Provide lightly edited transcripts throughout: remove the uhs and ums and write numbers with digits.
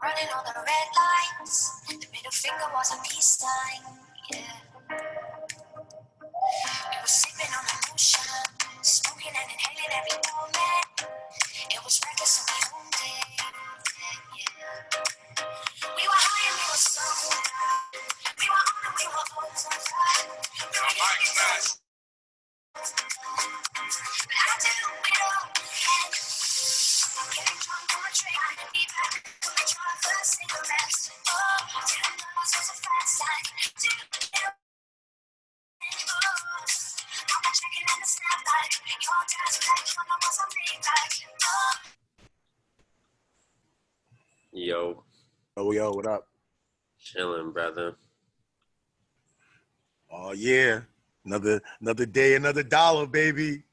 Running on the red lights, the middle finger was a peace sign, yeah. We were sipping on emotion, smoking and inhaling every moment. It was reckless and we owned it, yeah. We were high and we were sober. We were on and we were over. We were young and fresh. But I do it all again. Getting drunk on a train, be back when we try first cigarettes. Oh, 10 miles was a fast line. Do it all. I'm checking in the snapback. Your dad's back when I was on Maybach. Oh. Yo. Oh, yo, what up? Chilling, brother. Oh, yeah. Another day, another dollar, baby.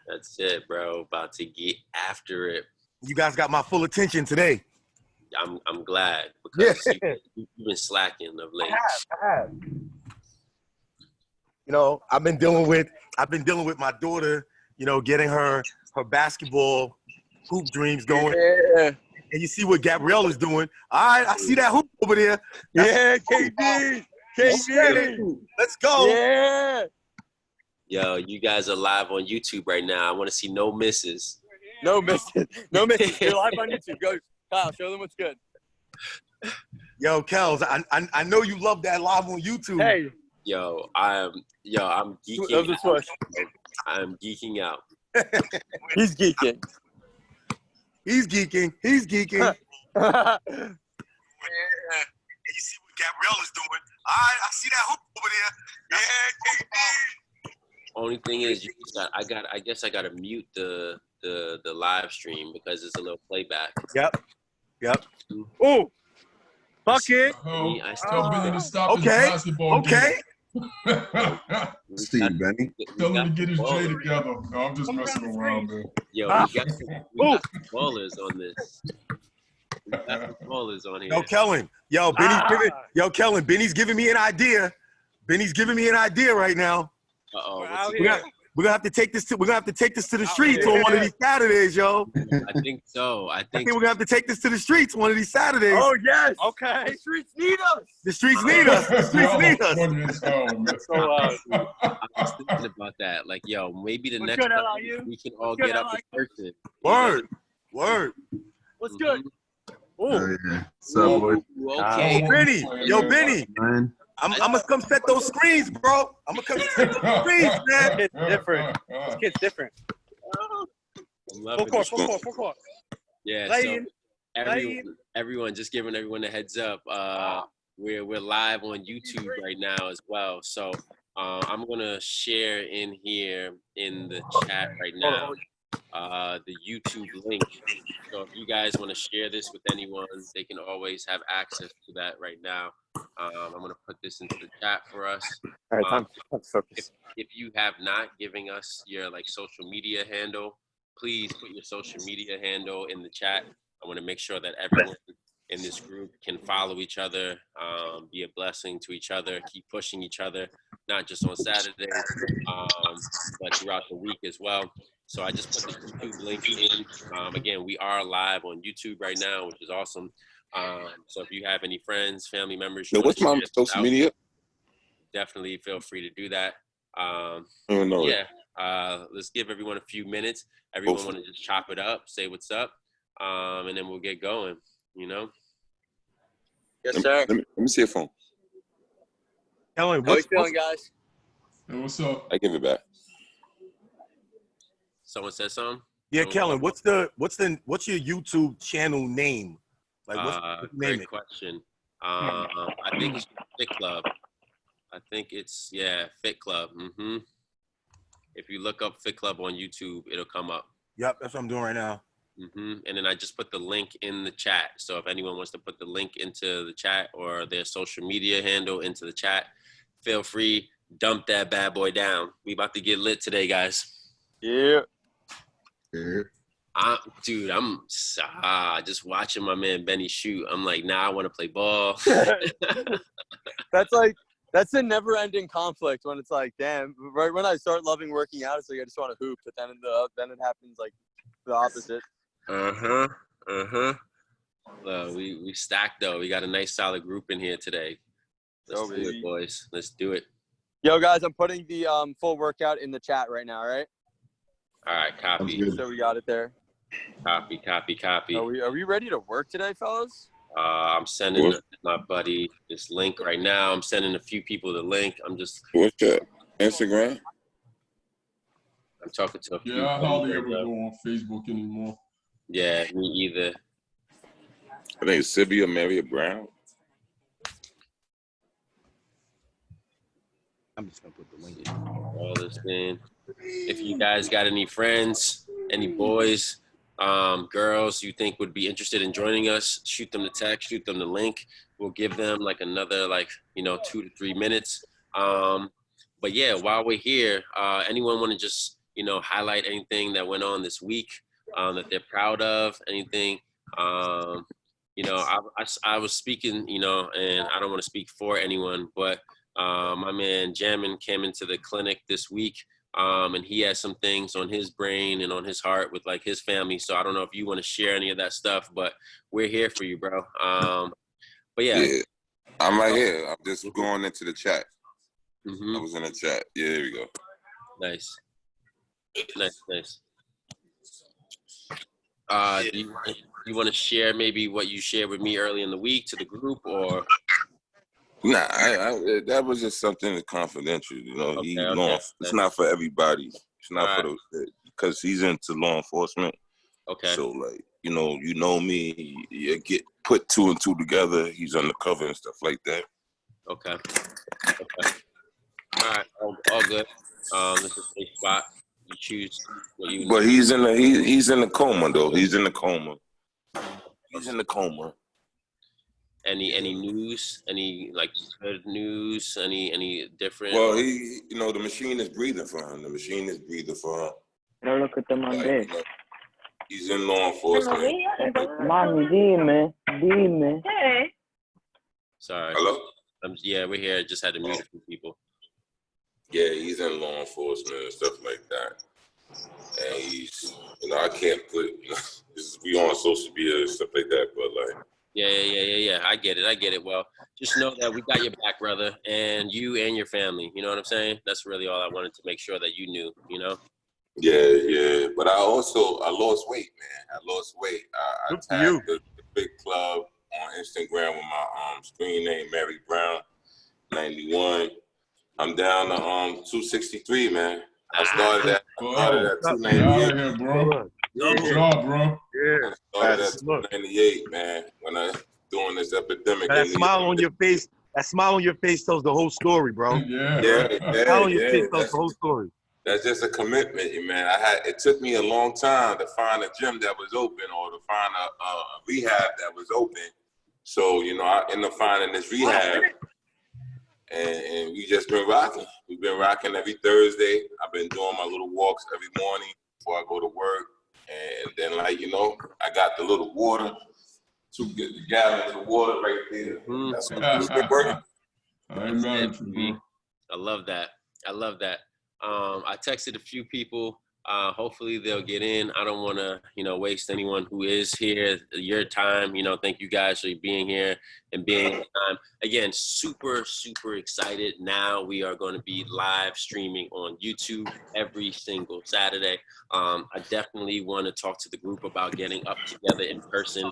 That's it, bro. About to get after it. You guys got my full attention today. I'm glad because you've been slacking of late. I have. You know, I've been dealing with my daughter, you know, getting her basketball hoop dreams going. Yeah. And you see what Gabrielle is doing. All right, I see that hoop over there. Yeah, KD. KD. Let's go. Yeah. Yo, you guys are live on YouTube right now. I want to see no misses. No misses. No misses. You're live on YouTube. Go, Kyle, show them what's good. Yo, Kels, I know you love that live on YouTube. Hey. I'm geeking That was a out. switch. I'm geeking out. He's geeking. He's geeking. He's geeking. Yeah. And you see what Gabrielle is doing. All right, I see that hoop over there. Yeah, KD. Only thing is, I guess I gotta mute the live stream because it's a little playback. Yep. Oh, bucket. I Tell Benny to stop his Okay. basketball Okay. game. Steve, Benny. Tell him to get his J together. No, I'm just messing around, man. Yo, we got some ballers on this. We got some ballers on here. Yo, Kellen. Yo, Benny's giving me an idea. Benny's giving me an idea right now. Uh-oh. We're gonna have to take this to the streets on one of these Saturdays, yo. I think so. I think we're gonna have to take this to the streets one of these Saturdays. Oh, yes. Okay. The streets need us. The streets need us. The streets need us. I was thinking about that. Like, yo, maybe the What's next good, time LIU? we can all What's get good, up in person. Word. What's good? Oh, yeah. So, boy, Okay. Benny. Yo, Benny. man. I'm gonna come set those screens, bro. I'm gonna come set those screens, man. It's different. This kid's different. I'm loving Full court. Yeah, Lane. so everyone, just giving everyone a heads up. We're live on YouTube right now as well. So I'm gonna share in here in the chat right now the YouTube link. So if you guys want to share this with anyone, they can always have access to that right now. I'm gonna put this into the chat for us. All right, time to focus. If you have not given us your social media handle, please put your social media handle in the chat. I want to make sure that everyone in this group can follow each other, be a blessing to each other, keep pushing each other, not just on Saturday, but throughout the week as well. So I just put the YouTube link in. Again, we are live on YouTube right now, which is awesome. So if you have any friends, family members, What's my social media? Definitely feel free to do that. I don't know. Yeah, let's give everyone a few minutes. Everyone want to just chop it up, say what's up, and then we'll get going, you know? Yes, sir. Let me see your phone. Kellen, How you feeling, guys? Hey, what's up? I give it back. Someone said something? Yeah, Kellen, what's your YouTube channel name? Like, what's the name? Great question. I think it's Fit Club. I think it's, Fit Club. Mm-hmm. If you look up Fit Club on YouTube, it'll come up. Yep, that's what I'm doing right now. Mm-hmm. And then I just put the link in the chat. So if anyone wants to put the link into the chat or their social media handle into the chat, feel free, dump that bad boy down. We about to get lit today, guys. Yeah. Yeah. Dude, I'm just watching my man Benny shoot. I'm like, I want to play ball. That's a never-ending conflict when it's like, damn. Right when I start loving working out, it's like I just want to hoop, but then it happens like the opposite. We stacked though. We got a nice solid group in here today. Let's do it, boys. Let's do it. Yo, guys, I'm putting the full workout in the chat right now, all right? All right, copy. So we got it there. Copy. Are we ready to work today, fellas? I'm sending my buddy this link right now. I'm sending a few people the link. What's that? Instagram? I'm talking to a few. Yeah, I hardly ever right go on Facebook anymore. Yeah, me either. I think it's Sylvia Mary Brown. I'm just gonna put the link. All this in. If you guys got any friends, any boys, girls you think would be interested in joining us, shoot them the text, shoot them the link. We'll give them like another 2 to 3 minutes. But yeah, while we're here, anyone want to just highlight anything that went on this week that they're proud of? Anything? I was speaking, and I don't want to speak for anyone, but my man Jammin came into the clinic this week. And he has some things on his brain and on his heart with like his family. So I don't know if you want to share any of that stuff, but we're here for you, bro. But yeah, I'm right here. I'm just going into the chat. Mm-hmm. I was in the chat. Yeah, there we go. Nice. Do you want to share maybe what you shared with me early in the week to the group, or? Nah, that was just something confidential. Okay. It's not for everybody. It's not for those, because he's into law enforcement. Okay. So you know me. You get put 2 and 2 together. He's undercover and stuff like that. Okay. All right. All good. This is a spot. You choose what you. But he's in the coma though. He's in the coma. Any news? Any good news? Any different? Well, the machine is breathing for him. No, look at them on there. He's in law enforcement. Mommy, dime. Hey. Sorry. Hello? Yeah, we're here. Just had to mute a few people. Yeah, he's in law enforcement and stuff like that. And he's, I can't put, we on social media and stuff like that, but Yeah. I get it. Well, just know that we got your back, brother, and you and your family. You know what I'm saying? That's really all I wanted to make sure that you knew, Yeah. But I lost weight, man. I tagged the big club on Instagram with my screen name, Mary Brown, 91. I'm down to 263, man. I started at 298. Out of here, bro. Good job, bro. Yeah. I started at 298, man. When I doing this epidemic. That smile on your face tells the whole story, bro. Yeah. Smile on your face tells the whole story. That's just a commitment, man. It took me a long time to find a gym that was open or to find a rehab that was open. So, I ended up finding this rehab, and we just been rocking. We've been rocking every Thursday. I've been doing my little walks every morning before I go to work. And then, I got the little water, 2 gallons of water right there. That's what's been working. I ain't mad at you, bro. I love that. I texted a few people. Hopefully they'll get in. I don't want to, waste anyone who is here, your time. Thank you guys for being here and being on time. Again, super, super excited. Now we are going to be live streaming on YouTube every single Saturday. I definitely want to talk to the group about getting up together in person.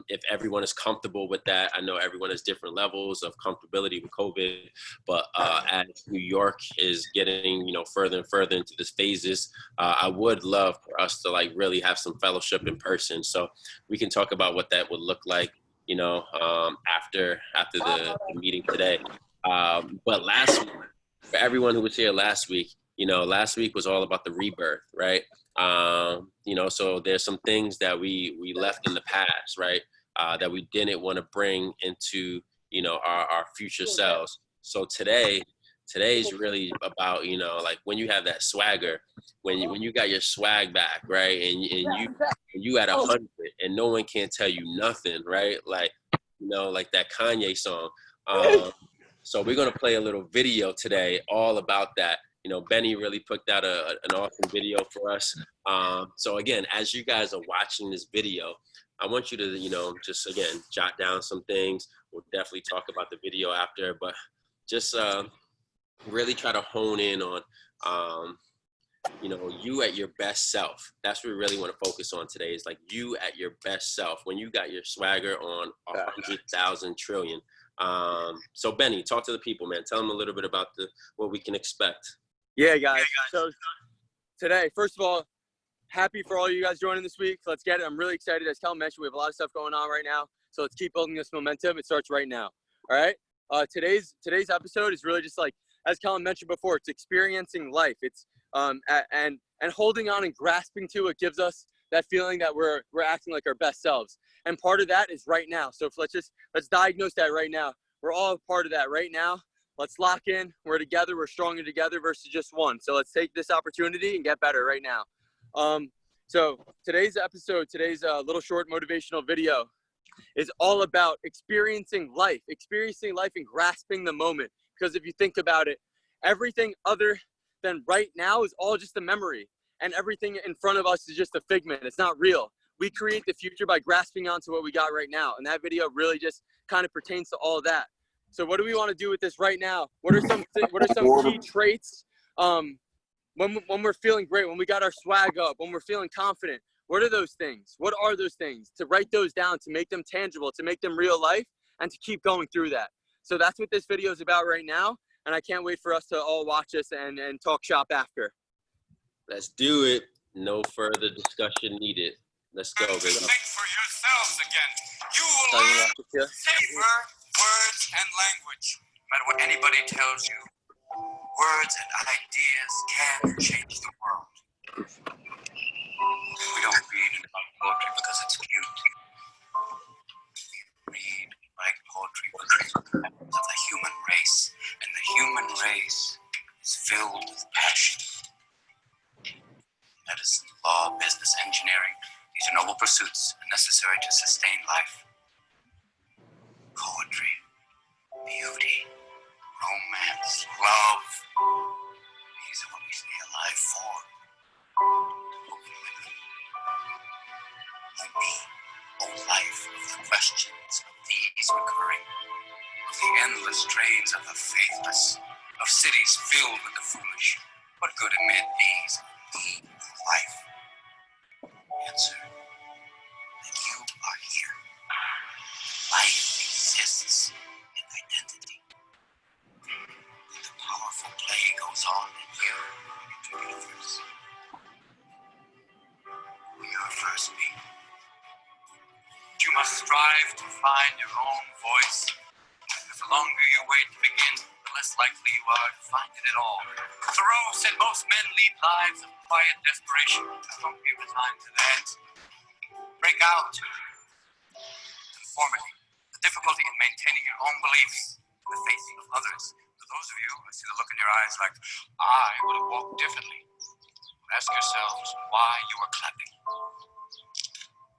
If everyone is comfortable with that. I know everyone has different levels of comfortability with COVID, but as New York is getting, further and further into this phases, I would love for us to really have some fellowship in person. So we can talk about what that would look like, after the meeting today. But last week, for everyone who was here last week, last week was all about the rebirth, right? So there's some things that we left in the past, right? That we didn't want to bring into, our future selves. So today's really about, when you have that swagger, when you got your swag back, right? And you at 100 and no one can tell you nothing, right? Like that Kanye song. So we're going to play a little video today all about that. Benny really put out an awesome video for us. So again, as you guys are watching this video, I want you to, just again, jot down some things. We'll definitely talk about the video after, but just really try to hone in on, you at your best self. That's what we really want to focus on today, is like you at your best self when you got your swagger on 100,000 trillion. So Benny, talk to the people, man. Tell them a little bit about what we can expect. Yeah, guys. So today, first of all, happy for all you guys joining this week. Let's get it. I'm really excited. As Kel mentioned, we have a lot of stuff going on right now. So let's keep building this momentum. It starts right now. All right. Today's episode is really just like, as Kel mentioned before, it's experiencing life. It's and holding on and grasping to what gives us that feeling that we're acting like our best selves. And part of that is right now. So let's diagnose that right now. We're all a part of that right now. Let's lock in. We're together. We're stronger together versus just one. So let's take this opportunity and get better right now. So today's episode, today's little short motivational video is all about experiencing life and grasping the moment. Because if you think about it, everything other than right now is all just a memory, and everything in front of us is just a figment. It's not real. We create the future by grasping onto what we got right now. And that video really just kind of pertains to all of that. So what do we want to do with this right now? What are some key traits when we're feeling great, when we got our swag up, when we're feeling confident? What are those things? What are those things? To write those down, to make them tangible, to make them real life, and to keep going through that. So that's what this video is about right now. And I can't wait for us to all watch this and talk shop after. Let's do it. No further discussion needed. Let's go, baby. Think for yourselves again. You will learn safer words and language. No matter what anybody tells you, words and ideas can change the world. We don't read and write poetry because it's cute. We read and write poetry because it's of the human race, and the human race is filled with passion. Medicine, law, business, engineering, these are noble pursuits and necessary to sustain life. Poetry, beauty, romance, love, these are what we stay alive for. The meaning, O life, of the questions of these recurring, of the endless trains of the faithless, of cities filled with the foolish. What good amid these need life? Answer that you are here. Life exists in identity. And the powerful play goes on in you, into the universe. We are first being. You must strive to find your own voice. Because the longer you wait to begin, the less likely you are to find it at all. Thoreau said most men lead lives of quiet desperation. Don't be resigned to that. Break out. Conformity. The difficulty in maintaining your own beliefs in the face of others. For those of you, I see the look in your eyes like, I would have walked differently. Ask yourselves why you are clapping.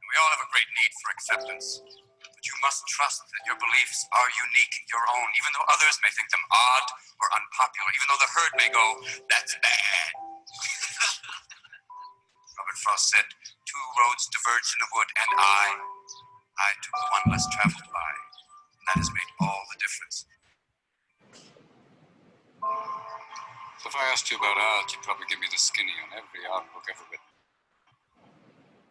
We all have a great need for acceptance. But you must trust that your beliefs are unique, your own, even though others may think them odd or unpopular, even though the herd may go, that's bad. Robert Frost said, 2 roads diverged in the wood, and I took the one less traveled by. And that has made all the difference. If I asked you about art, you'd probably give me the skinny on every art book ever written.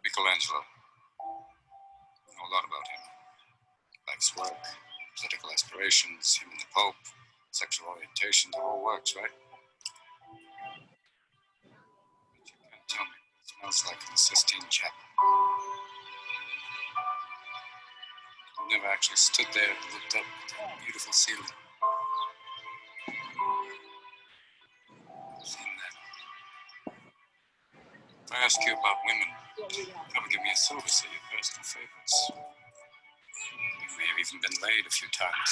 Michelangelo. I know a lot about him. Life's work, political aspirations, him and the Pope, sexual orientation, the whole works, right? But you can't tell me what it smells like in the Sistine Chapel. I've never actually stood there and looked up at that beautiful ceiling. Seen that. If I ask you about women, you'd probably give me a syllabus of your personal favorites. You may have even been laid a few times.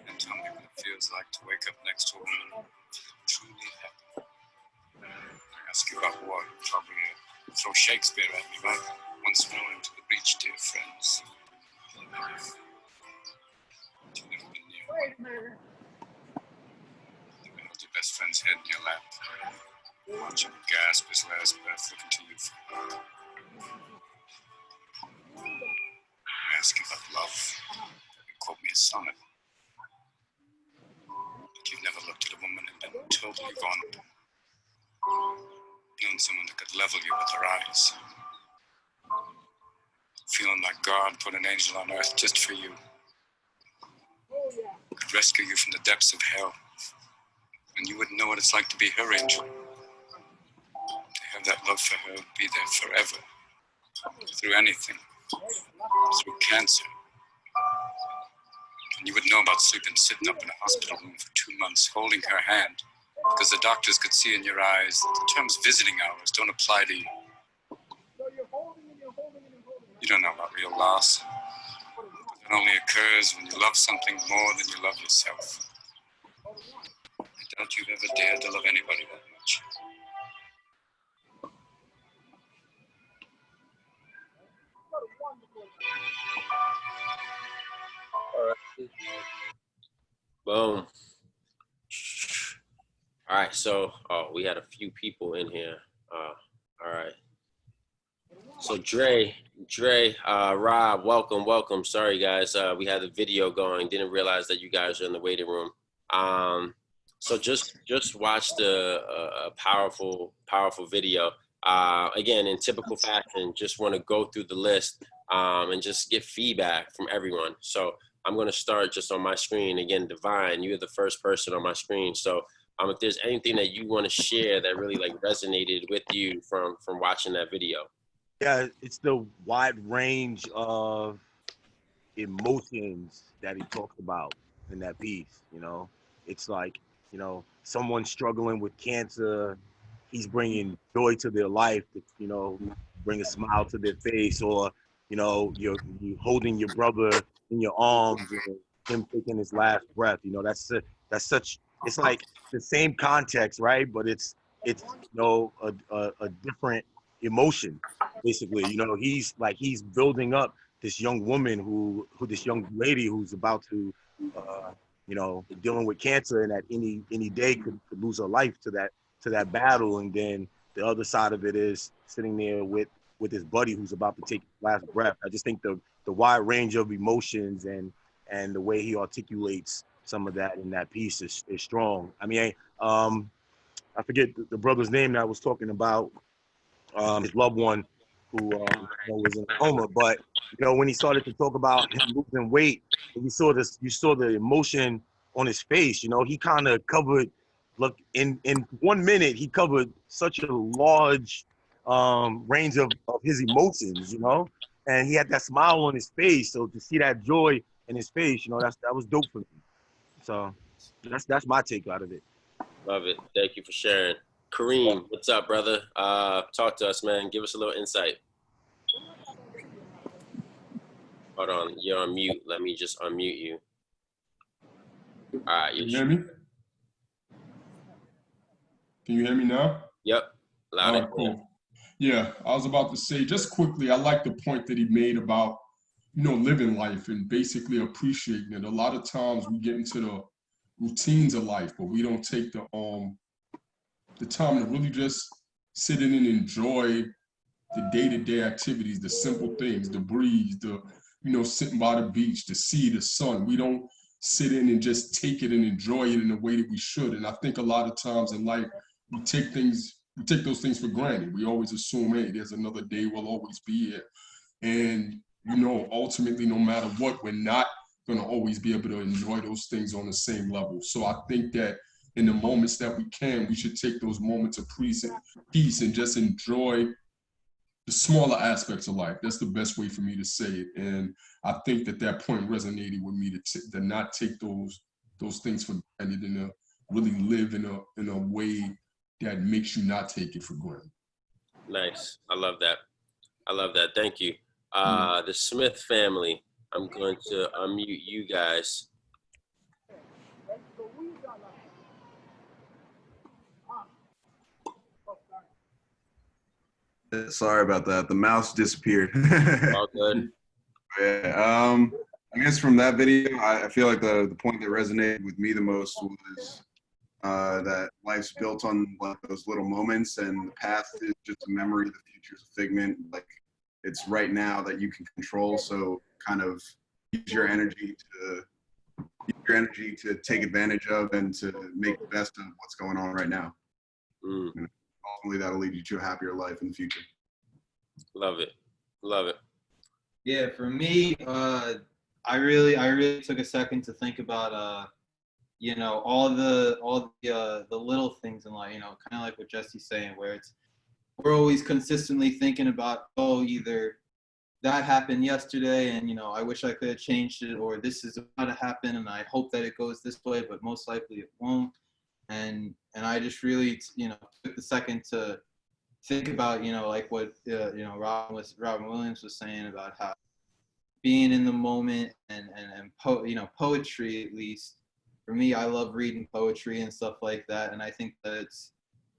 And tell me what it feels like to wake up next to a woman truly happy. I ask you about war, you'd probably throw Shakespeare at me, right? Once more into the breach, dear friends. You've never been near one. You held your best friend's head in your lap. Watch him gasp his last breath, looking to you for help. ask you about love, you quote me a sonnet. But you've never looked at a woman and been totally vulnerable. Known someone that could level you with her eyes. Feeling like God put an angel on earth just for you. Could rescue you from the depths of hell. And you wouldn't know what it's like to be her angel. To have that love for her, be there forever. Through anything. Through cancer. And you would know about sitting up in a hospital room for 2 months, holding her hand. Because the doctors could see in your eyes that the terms visiting hours don't apply to you. You don't know about real loss. It only occurs when you love something more than you love yourself. I doubt you've ever dared to love anybody that much. Boom. All right, so we had a few people in here. All right. So Dre, Rob, welcome. Sorry guys, we had the video going. Didn't realize that you guys are in the waiting room. So just watched a powerful video. Again, in typical fashion, just want to go through the list and just get feedback from everyone. So I'm going to start just on my screen. Again, Divine, you're the first person on my screen. So if there's anything that you want to share that really like resonated with you from watching that video. Yeah, it's the wide range of emotions that he talked about in that piece. You know, it's like, you know, someone struggling with cancer, he's bringing joy to their life, to, you know, bring a smile to their face, or, you know, you're holding your brother in your arms and him taking his last breath. You know, that's such, it's like the same context, right? But it's you know, a different emotion, basically. You know, he's building up this young woman this young lady who's about to, you know, dealing with cancer, and that any day could lose her life to that battle. And then the other side of it is sitting there with his buddy who's about to take his last breath. I just think the wide range of emotions and the way he articulates some of that in that piece is strong. I mean, I forget the brother's name that I was talking about, his loved one who was in a coma, but you know, when he started to talk about him losing weight, and you saw the emotion on his face. You know, he kind of covered, look, in 1 minute he covered such a large range of his emotions, you know, and he had that smile on his face. So to see that joy in his face, you know, that was dope for me. So that's my take out of it. Love it. Thank you for sharing. Kareem, what's up, brother? Talk to us, man. Give us a little insight. Hold on, you're on mute. Let me just unmute you. All right, you hear me? Can you hear me now? Yep, loud and clear. Cool. Yeah, I was about to say, just quickly, I like the point that he made about, you know, living life and basically appreciating it. A lot of times we get into the routines of life, but we don't take the time to really just sit in and enjoy the day-to-day activities, the simple things, the breeze, the, you know, sitting by the beach, the sea, the sun. We don't sit in and just take it and enjoy it in the way that we should. And I think a lot of times in life, we take those things for granted. We always assume, hey, there's another day, we'll always be here. And, you know, ultimately, no matter what, we're not going to always be able to enjoy those things on the same level. So I think that in the moments that we can, we should take those moments of peace and just enjoy the smaller aspects of life. That's the best way for me to say it. And I think that point resonated with me to not take those things for granted and to really live in a way that makes you not take it for granted. Nice. I love that. Thank you. The Smith family, I'm going to unmute you guys. Sorry about that. The mouse disappeared. All good. Yeah. I guess from that video, I feel like the point that resonated with me the most was that life's built on like those little moments, and the past is just a memory, the future's a figment. Like it's right now that you can control. So kind of use your energy to take advantage of and to make the best of what's going on right now. And ultimately, that'll lead you to a happier life in the future. Love it. Love it. Yeah, for me, I really took a second to think about, you know, all the little things in life, you know, kind of like what Jesse's saying, where we're always consistently thinking about, oh, either that happened yesterday and, you know, I wish I could have changed it, or this is about to happen and I hope that it goes this way, but most likely it won't. And I just really, you know, took the second to think about, you know, like what, you know, Robin Williams was saying about how being in the moment and you know, poetry, at least for me, I love reading poetry and stuff like that. And I think that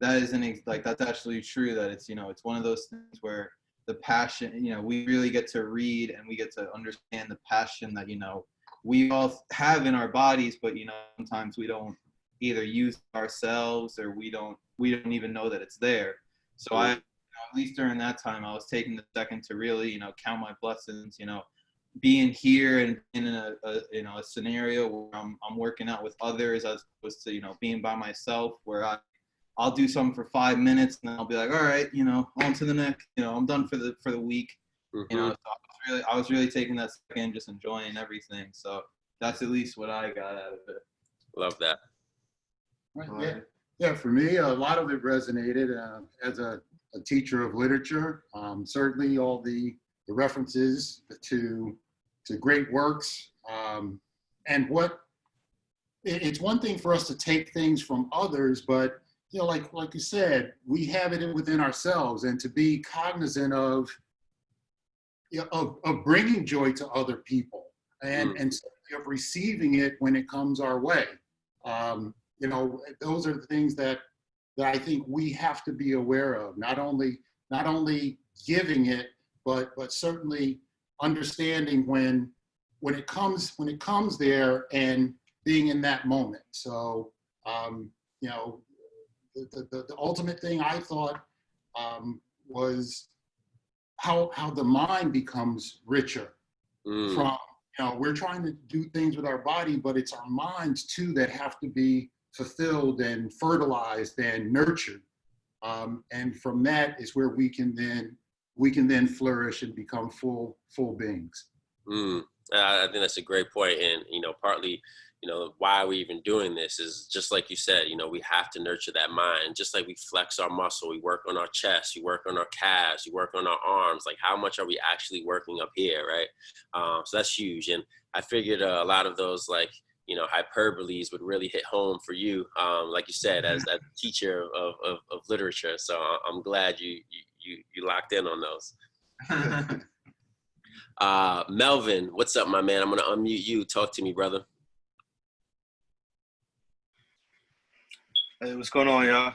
that's actually true, that it's, you know, it's one of those things where the passion, you know, we really get to read and we get to understand the passion that, you know, we all have in our bodies, but, you know, sometimes we don't either use ourselves or we don't even know that it's there. So I, you know, at least during that time, I was taking the second to really, you know, count my blessings, you know, being here and in a you know, a scenario where I'm working out with others as opposed to, you know, being by myself, where I'll do something for 5 minutes and then I'll be like, all right, you know, on to the next, you know, I'm done for the week. You know, so I was really taking that second, just enjoying everything. So that's at least what I got out of it. Love that. Right, yeah, for me, a lot of it resonated as a teacher of literature. Certainly all the references to great works, and it's one thing for us to take things from others, but, you know, like you said, we have it within ourselves, and to be cognizant of bringing joy to other people and of receiving it when it comes our way. You know, those are the things that I think we have to be aware of. Not only giving it, but certainly understanding when it comes there and being in that moment. So, you know, the ultimate thing I thought was how the mind becomes richer from, you know, we're trying to do things with our body, but it's our minds too that have to be fulfilled and fertilized and nurtured. And from that is where we can then flourish and become full beings. I think that's a great point. And, you know, partly, you know, why we're even doing this is just like you said, you know, we have to nurture that mind. Just like we flex our muscle, we work on our chest, you work on our calves, you work on our arms. Like, how much are we actually working up here, right? So that's huge. And I figured a lot of those, like, you know, hyperboles would really hit home for you, like you said, as a teacher of literature. So I'm glad you locked in on those. Melvin, what's up, my man? I'm gonna unmute you. Talk to me, brother. Hey, what's going on,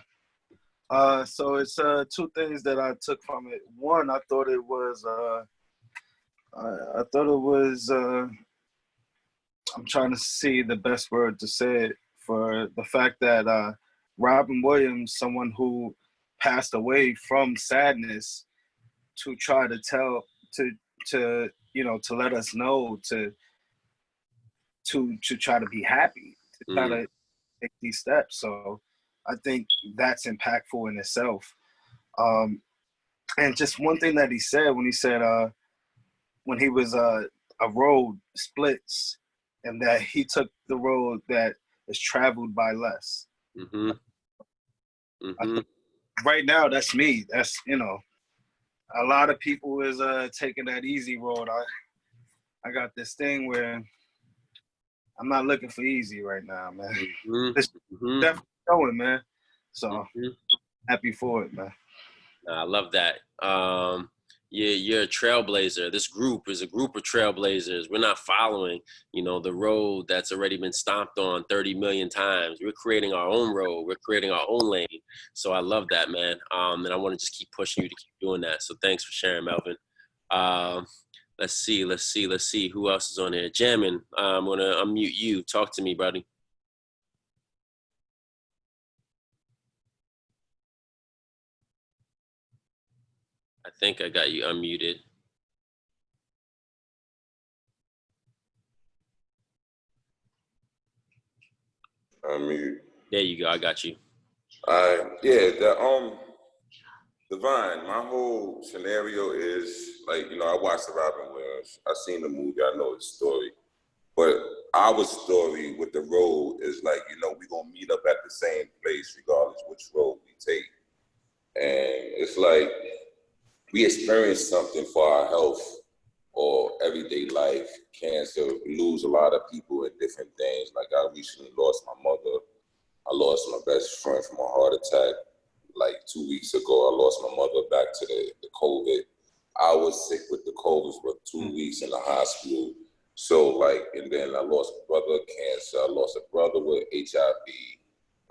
y'all? So it's two things that I took from it. One, I thought it was I'm trying to see the best word to say it, for the fact that Robin Williams, someone who passed away from sadness, to try to tell, to you know, to let us know to try to be happy, to try to take these steps. So I think that's impactful in itself. And just one thing that he said when he said when he was a road splits, and that he took the road that is traveled by less. Right now, that's me. That's, you know, a lot of people is taking that easy road. I got this thing where I'm not looking for easy right now, man. It's definitely going, man. So happy for it, man. I love that. You're a trailblazer. This group is a group of trailblazers. We're not following, you know, the road that's already been stomped on 30 million times. We're creating our own road. We're creating our own lane. So I love that, man. And I want to just keep pushing you to keep doing that. So thanks for sharing, Melvin. Let's see. Who else is on there? Jamin, I'm going to unmute you. Talk to me, buddy. I think I got you unmuted. There you go. I got you. Divine, my whole scenario is like, I watched the Robin Williams. I seen the movie, I know the story. But our story with the road is like, we're gonna meet up at the same place regardless which road we take. And it's like we experience something for our health or everyday life, cancer, we lose a lot of people in different things. Like I recently lost my mother. I lost my best friend from a heart attack like 2 weeks ago. I lost my mother back to the COVID. I was sick with the COVID for 2 weeks in the hospital. So and then I lost a brother with cancer. I lost a brother with HIV.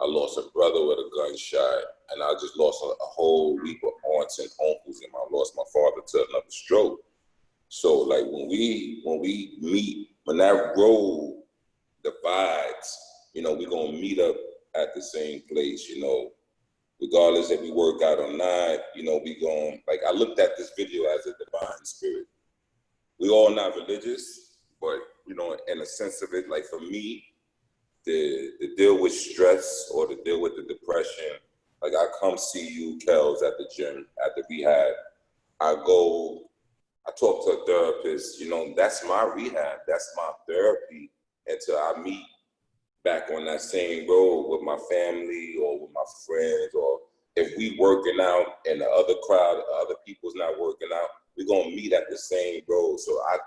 I lost a brother with a gunshot. And I just lost a whole week of aunts and uncles. And I lost my father to another stroke. So when we meet, when that road divides, we're gonna meet up at the same place, regardless if we work out or not, we going, I looked at this video as a divine spirit. We all not religious, but, in a sense of it, like for me, to deal with stress or to deal with the depression, like I come see you, Kels, at the gym, at the rehab. I talk to a therapist, that's my rehab, that's my therapy until I meet back on that same road with my family or with my friends, or if we working out and the other crowd, other people's not working out, we're gonna meet at the same road. So I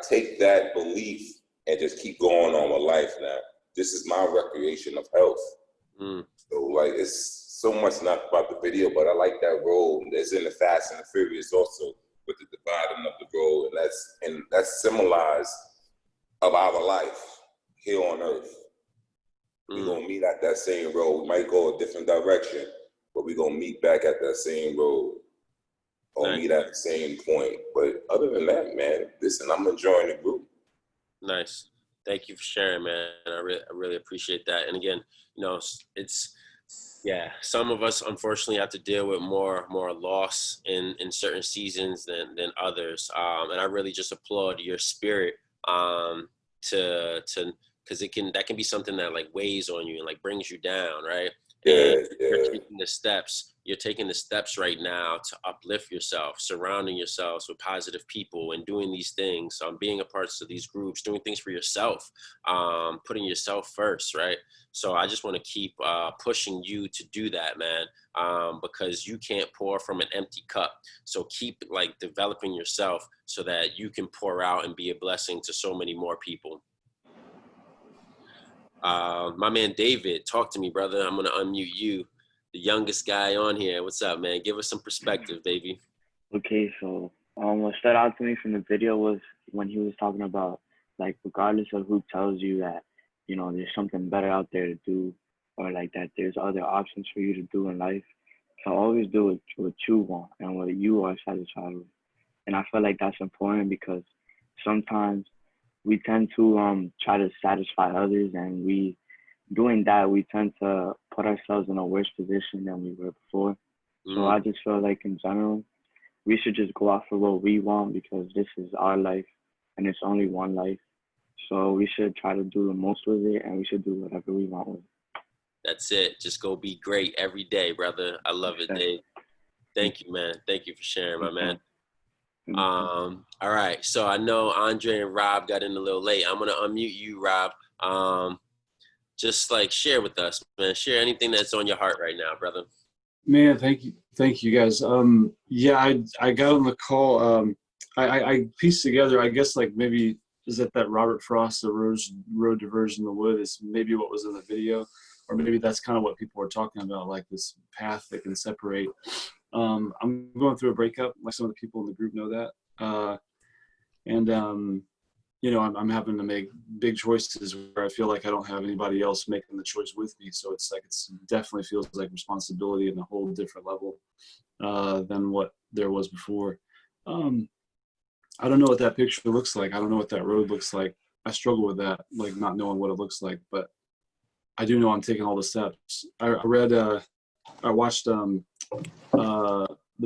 take that belief and just keep going on with life now. This is my recreation of health. So it's so much not about the video, but I like that road. It's in the Fast and the Furious also with the dividing of the road, and that's symbolized of our life here on earth. We're gonna meet at that same road. We might go a different direction, but we're gonna meet back at that same road or meet at the same point. But other than that, man, listen, I'm enjoying the group. Nice. Thank you for sharing, man. I really appreciate that. And again, some of us unfortunately have to deal with more loss in certain seasons than others. And I really just applaud your spirit because that can be something that weighs on you and brings you down, right? You're taking the steps right now to uplift yourself, surrounding yourselves with positive people and doing these things, being a part of these groups, doing things for yourself, putting yourself first, right? So I just want to keep pushing you to do that, man, because you can't pour from an empty cup. So keep developing yourself so that you can pour out and be a blessing to so many more people. My man David, talk to me, brother. I'm gonna unmute you, the youngest guy on here. What's up, man? Give us some perspective, baby. Okay, so what stood out to me from the video was when he was talking about regardless of who tells you that there's something better out there to do, or that there's other options for you to do in life, to always do what you want and what you are satisfied with. And I feel like that's important because sometimes we tend to try to satisfy others, and we tend to put ourselves in a worse position than we were before. So I just feel like in general, we should just go out for what we want because this is our life and it's only one life. So we should try to do the most with it, and we should do whatever we want with it. That's it. Just go be great every day, brother. I love it, Dave. Thank you, man. Thank you for sharing, my man. All right. So I know Andre and Rob got in a little late. I'm gonna unmute you, Rob. Just share with us, man. Share anything that's on your heart right now, brother. Man, thank you guys. I got on the call. I pieced together, I guess, maybe is that Robert Frost, the road diversion in the wood, is maybe what was in the video, or maybe that's kind of what people were talking about, this path that can separate. I'm going through a breakup, some of the people in the group know that, I'm having to make big choices where I feel like I don't have anybody else making the choice with me. So it's definitely feels like responsibility at a whole different level than what there was before. I don't know what that picture looks like. I don't know what that road looks like. I struggle with that, not knowing what it looks like, but I do know I'm taking all the steps. I watched The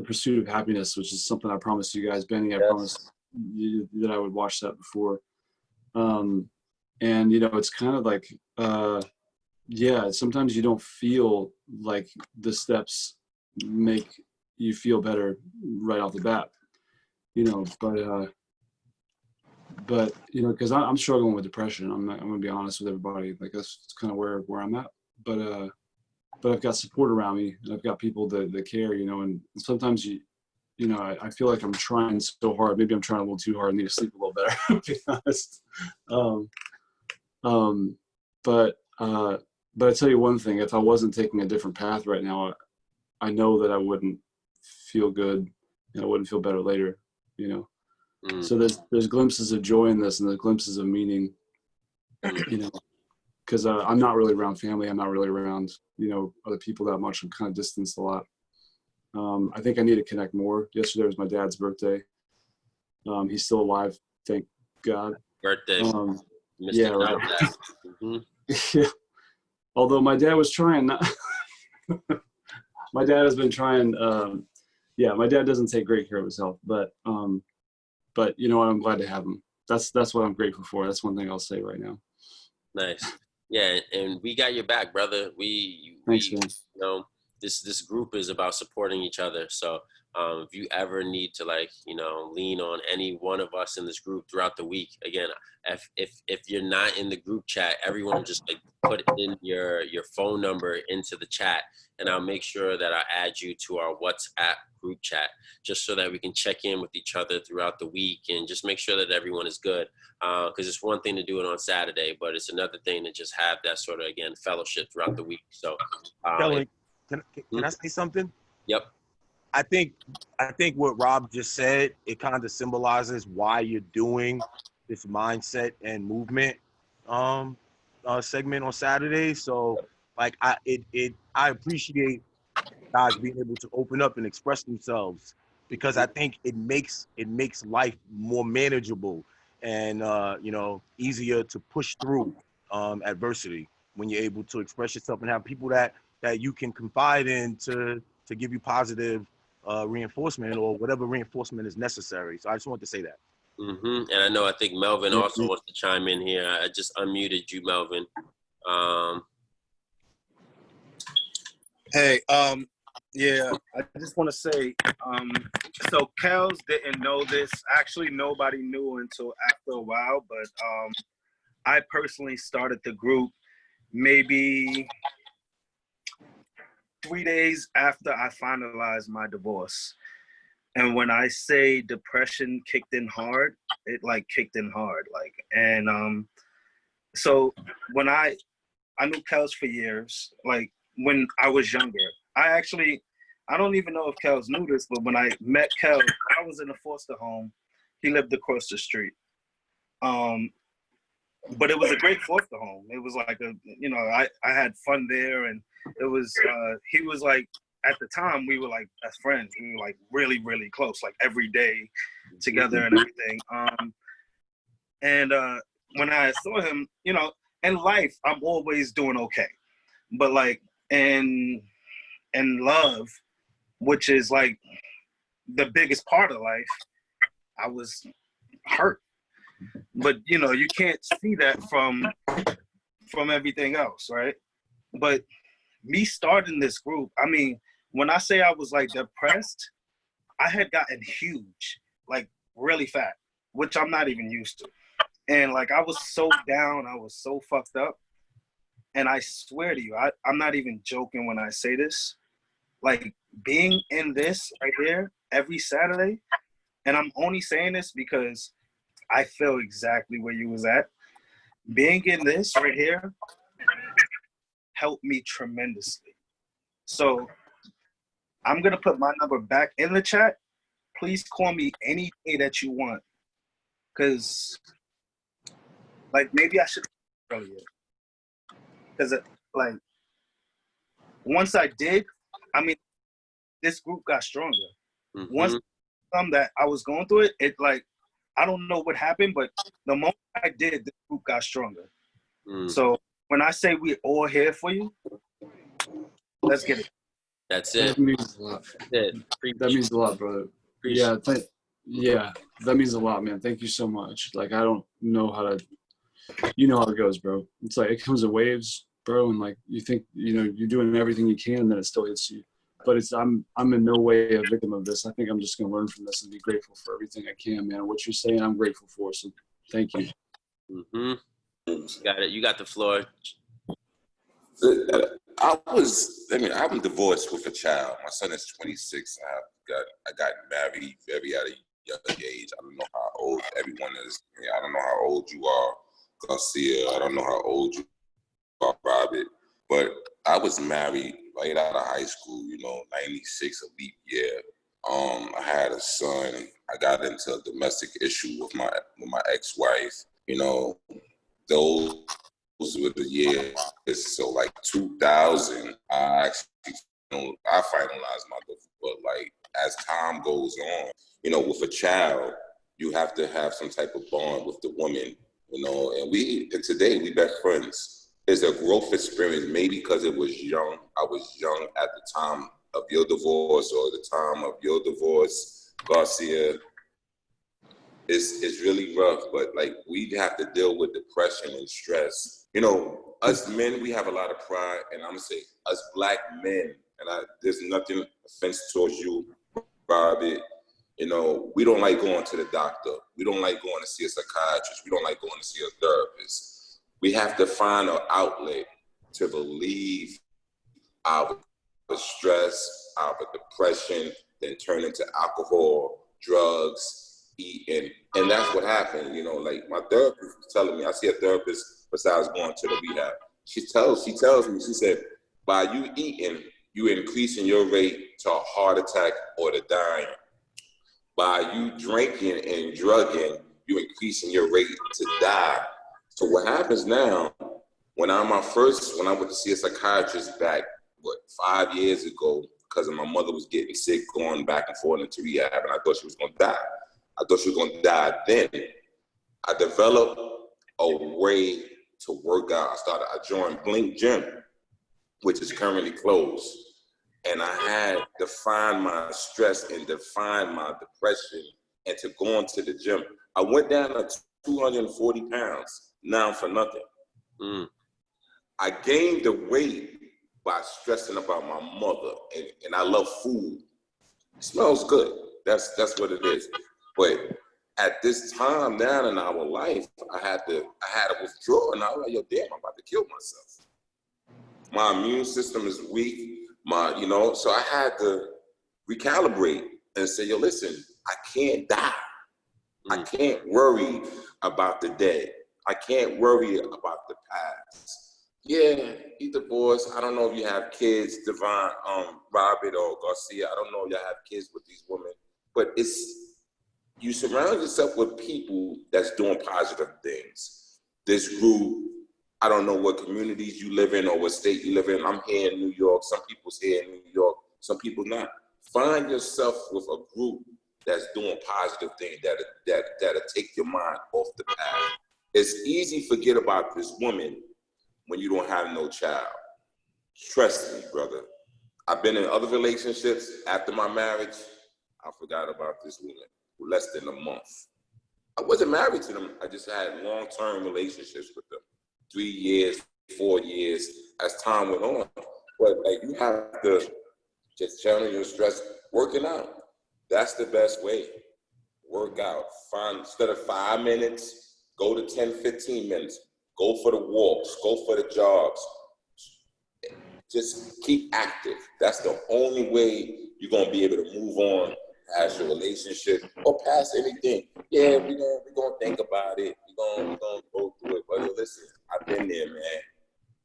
Pursuit of Happiness, which is something I promised you guys. Benny, I promised you that I would watch that before. And it's kind of yeah, sometimes you don't feel like the steps make you feel better right off the bat, you know, but you know, because I'm struggling with depression. I'm gonna be honest with everybody. Like that's kind of where I'm at. But I've got support around me, and I've got people that care, you know. And sometimes you know, I feel like I'm trying so hard. Maybe I'm trying a little too hard. I need to sleep a little better, to be honest. But I tell you one thing: if I wasn't taking a different path right now, I know that I wouldn't feel good, and I wouldn't feel better later, you know. So there's glimpses of joy in this, and there's glimpses of meaning, you know, because I'm not really around family. I'm not really around, you know, other people that much. I'm kind of distanced a lot. I think I need to connect more. Yesterday was my dad's birthday. He's still alive, thank God. Birthday. Yeah, right. Yeah. Although my dad was trying not. My dad has been trying. Yeah, my dad doesn't take great care of his health, but you know what? I'm glad to have him. That's what I'm grateful for. That's one thing I'll say right now. Nice. Yeah, and we got your back, brother. Thanks, man. You know, this group is about supporting each other. So if you ever need to, like, you know, lean on any one of us in this group throughout the week, again, if you're not in the group chat, everyone just like put in your phone number into the chat, and I'll make sure that I add you to our WhatsApp group chat, just so that we can check in with each other throughout the week and just make sure that everyone is good. Because it's one thing to do it on Saturday, but it's another thing to just have that sort of, again, fellowship throughout the week. So, Kelly, can I say something? Yep. I think what Rob just said, it kind of symbolizes why you're doing this mindset and movement segment on Saturday. So like I appreciate guys being able to open up and express themselves, because I think it makes life more manageable and you know, easier to push through adversity when you're able to express yourself and have people that you can confide in to give you positive reinforcement or whatever reinforcement is necessary. So I just wanted to say that. And I think Melvin also wants to chime in here. I just unmuted you, Melvin. Hey, yeah, I just want to say, so Kels didn't know this. Actually, nobody knew until after a while, but I personally started the group maybe 3 days after I finalized my divorce. And when I say depression kicked in hard, it like kicked in hard. Like, and so when I knew Kels for years, like when I was younger. I don't even know if Kels knew this, but when I met Kels, I was in a foster home. He lived across the street. But it was a great foster home. It was like I had fun there, and it was, he was like, at the time we were like best friends. We were like really, really close, like every day together and everything. And when I saw him, you know, in life, I'm always doing okay. But like in love, which is like the biggest part of life, I was hurt. But you know, you can't see that from everything else, right? But me starting this group, I mean, when I say I was like depressed, I had gotten huge, like really fat, which I'm not even used to. And like I was so down, I was so fucked up. And I swear to you, I'm not even joking when I say this. Like being in this right here every Saturday, and I'm only saying this because I feel exactly where you was at. Being in this right here helped me tremendously. So I'm gonna put my number back in the chat. Please call me any day that you want. Cause like maybe I should earlier. Cause like once I did, I mean, this group got stronger. Once that I was going through it, it like, I don't know what happened, but the moment I did, the group got stronger. So when I say we're all here for you, let's get it. That's it. That means a lot. That means a lot, brother. Yeah, yeah, that means a lot, man. Thank you so much. Like, I don't know how to, you know how it goes, bro. It's like, it comes in waves. bro, and like you think, you know, you're doing everything you can, and then it still hits you. But I'm in no way a victim of this. I think I'm just gonna learn from this and be grateful for everything I can, man. What you're saying, I'm grateful for. So thank you. Got it. You got the floor. I'm divorced with a child. My son is 26. I got married very at a young age. I don't know how old everyone is. I don't know how old you are, Garcia. I don't know how old you are, Robert. But I was married right out of high school, you know, 96, a leap year. I had a son. I got into a domestic issue with my ex-wife. You know, those were the years. So like 2000, I finalized my divorce. But like as time goes on, you know, with a child, you have to have some type of bond with the woman, you know. And today we best friends. There's a growth experience, maybe because it was young. I was young at the time of your divorce or the time of your divorce, Garcia. It's really rough, but like we have to deal with depression and stress. You know, us men, we have a lot of pride, and I'm gonna say us black men, and there's nothing offense towards you, Robert. You know, we don't like going to the doctor. We don't like going to see a psychiatrist. We don't like going to see a therapist. We have to find an outlet to relieve our stress, our depression, then turn into alcohol, drugs, eating. And that's what happened. You know, like my therapist was telling me, I see a therapist besides going to the rehab. She tells me, she said, by you eating, you increasing your rate to a heart attack or to dying. By you drinking and drugging, you increasing your rate to die. So what happens now, when I went to see a psychiatrist back, 5 years ago, because my mother was getting sick, going back and forth into rehab, and I thought she was going to die. I thought she was going to die then. I developed a way to work out. I joined Blink Gym, which is currently closed. And I had to find my stress and define my depression and to go into the gym. I went down to 240 pounds. Now for nothing. I gained the weight by stressing about my mother, and I love food. It smells good. That's what it is. But at this time now in our life, I had to withdraw, and I was like, yo, damn, I'm about to kill myself. My immune system is weak. So I had to recalibrate and say, yo, listen, I can't die. I can't worry about the dead. I can't worry about the past. Yeah, you divorced. I don't know if you have kids, Devon, Robert or Garcia. I don't know if you have kids with these women, but you surround yourself with people that's doing positive things. This group, I don't know what communities you live in or what state you live in. I'm here in New York. Some people's here in New York. Some people not. Find yourself with a group that's doing positive things that'll take your mind off the path. It's easy to forget about this woman when you don't have no child. Trust me, brother. I've been in other relationships after my marriage. I forgot about this woman for less than a month. I wasn't married to them. I just had long-term relationships with them. 3 years, 4 years, as time went on. But like you have to just channel your stress working out. That's the best way. Work out. Instead of 5 minutes, go to 10, 15 minutes. Go for the walks. Go for the jogs. Just keep active. That's the only way you're going to be able to move on past your relationship or past anything. Yeah, we're gonna think about it. We're gonna go through it. But listen, I've been there, man.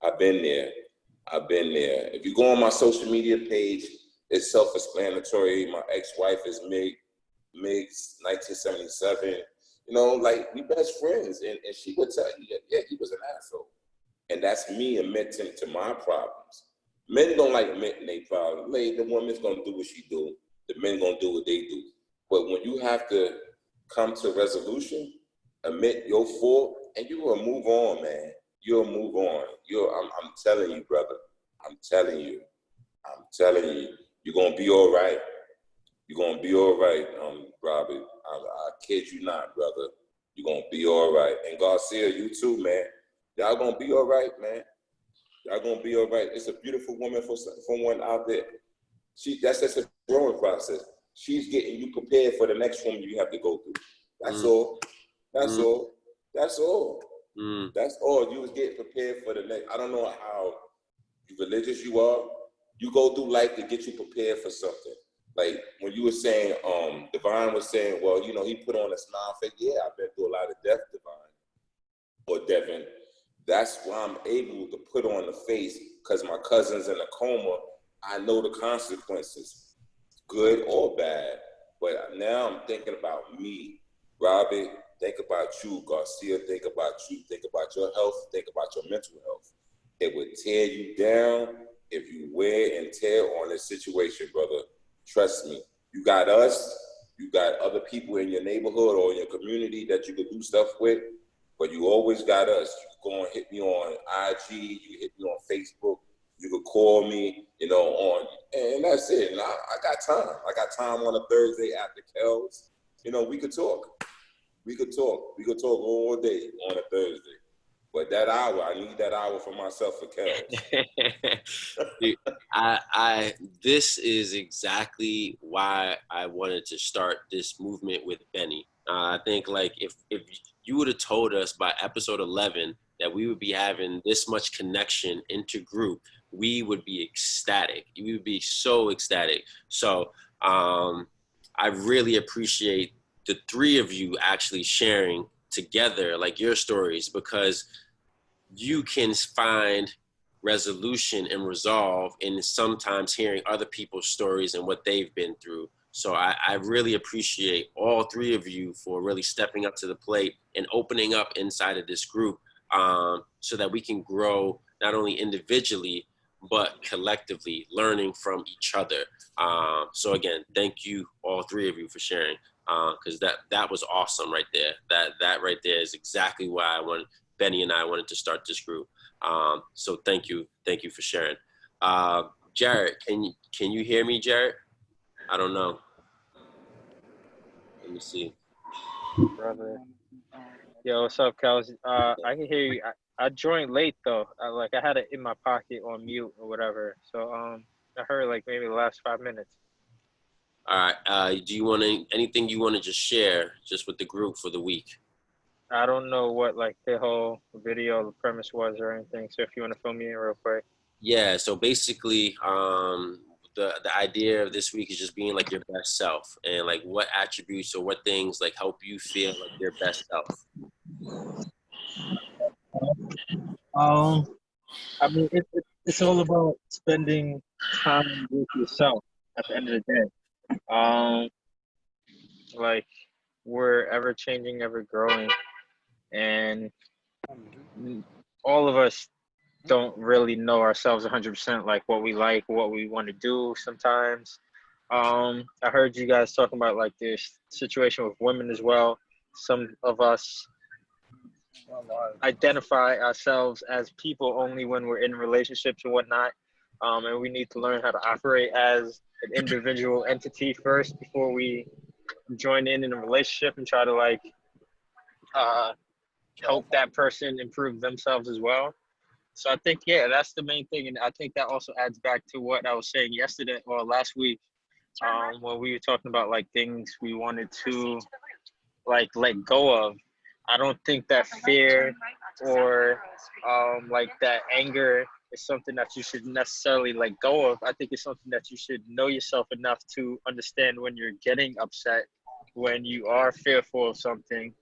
I've been there. If you go on my social media page, it's self-explanatory. My ex-wife is Mig 1977. You know, like we best friends, and she would tell you that, yeah, he was an asshole. And that's me admitting to my problems. Men don't like admitting their problems. The woman's gonna do what she do. The men gonna do what they do. But when you have to come to resolution, admit your fault, and you will move on, man. You'll move on. I'm telling you, brother. I'm telling you. You're gonna be all right. You're gonna be all right, Robert. I kid you not, brother. You're gonna be all right. And Garcia, you too, man. Y'all gonna be all right, man. Y'all gonna be all right. It's a beautiful woman for someone out there. That's just a growing process. She's getting you prepared for the next woman you have to go through. That's all. That's all. That's all. That's all. You was getting prepared for the next. I don't know how religious you are. You go through life to get you prepared for something. Like when you were saying, Divine was saying, well, you know, he put on a smile face. Yeah, I've been through a lot of death, Divine or Devin. That's why I'm able to put on the face, because my cousin's in a coma. I know the consequences, good or bad. But now I'm thinking about me. Robbie, think about you. Garcia, think about you. Think about your health. Think about your mental health. It would tear you down if you wear and tear on this situation, brother. Trust me. You got us. You got other people in your neighborhood or in your community that you could do stuff with. But you always got us. You go and hit me on IG. You hit me on Facebook. You could call me, you know, and that's it. And I got time. I got time on a Thursday after Kells. You know, we could talk. We could talk. We could talk all day on a Thursday. But that hour, I need that hour for myself for Kells. Dude, this is exactly why I wanted to start this movement with Benny. I think like if you would have told us by episode 11 that we would be having this much connection into group, we would be ecstatic. We would be so ecstatic. So I really appreciate the three of you actually sharing together like your stories, because you can find resolution and resolve in sometimes hearing other people's stories and what they've been through. So I really appreciate all three of you for really stepping up to the plate and opening up inside of this group, so that we can grow not only individually, but collectively, learning from each other. So again, thank you, all three of you, for sharing, because that was awesome right there. That right there is exactly why Benny and I wanted to start this group. So thank you for sharing. Jared, can you hear me, Jared? I don't know. Let me see. Brother. Yo, what's up, Kels? I can hear you. I joined late though. I had it in my pocket on mute or whatever. So I heard like maybe the last 5 minutes. All right. Do you want anything you want to just share just with the group for the week? I don't know what like the whole video, the premise was or anything. So if you want to fill me in real quick. Yeah. So basically, the idea of this week is just being like your best self, and like what attributes or what things like help you feel like your best self. I mean, it's all about spending time with yourself at the end of the day. Like we're ever changing, ever growing, and all of us don't really know ourselves 100%, like what we like, what we want to do sometimes. I heard you guys talking about like this situation with women as well. Some of us identify ourselves as people only when we're in relationships and whatnot. And we need to learn how to operate as an individual entity first before we join in a relationship and try to like help that person improve themselves as well. So I think, yeah, that's the main thing. And I think that also adds back to what I was saying yesterday or last week, when we were talking about like things we wanted to like let go of. I don't think that fear or like that anger is something that you should necessarily let go of. I think it's something that you should know yourself enough to understand when you're getting upset, when you are fearful of something,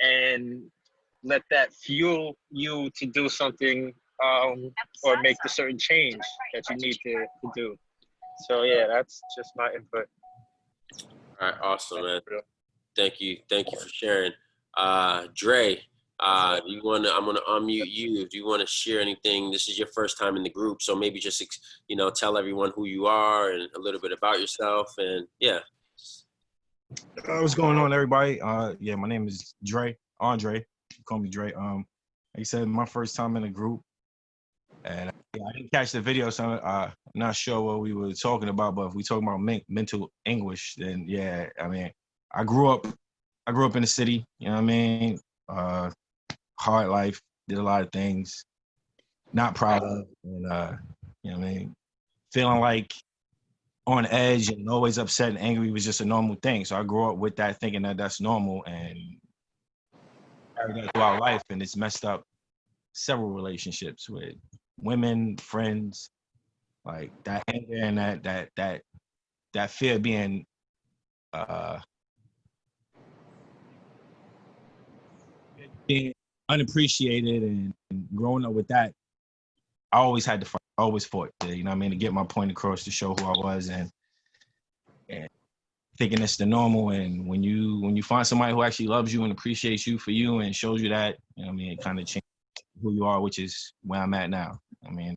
and let that fuel you to do something or make the certain change that you need to do. So yeah, that's just my input. All right, awesome, man. Thank you for sharing. Dre, I'm gonna unmute you. Do you want to share anything? This is your first time in the group, so maybe just tell everyone who you are and a little bit about yourself, and yeah. What's going on, everybody? Yeah, my name is Andre. You call me Dre. Like you said, my first time in the group, and I didn't catch the video, so I'm not sure what we were talking about. But if we talking about mental anguish, then yeah, I mean, I grew up in the city. You know what I mean? Hard life, did a lot of things. not proud of, and you know what I mean, feeling like on edge and always upset and angry was just a normal thing. So I grew up with that, thinking that that's normal, and carried that throughout life, and it's messed up several relationships with women, friends, like that anger and that fear of being being unappreciated and growing up with that. I always had to fight, always fought, you know what I mean, to get my point across, to show who I was, and thinking it's the normal. And when you find somebody who actually loves you and appreciates you for you and shows you that, you know what I mean, it kind of changes who you are, which is where I'm at now. I mean,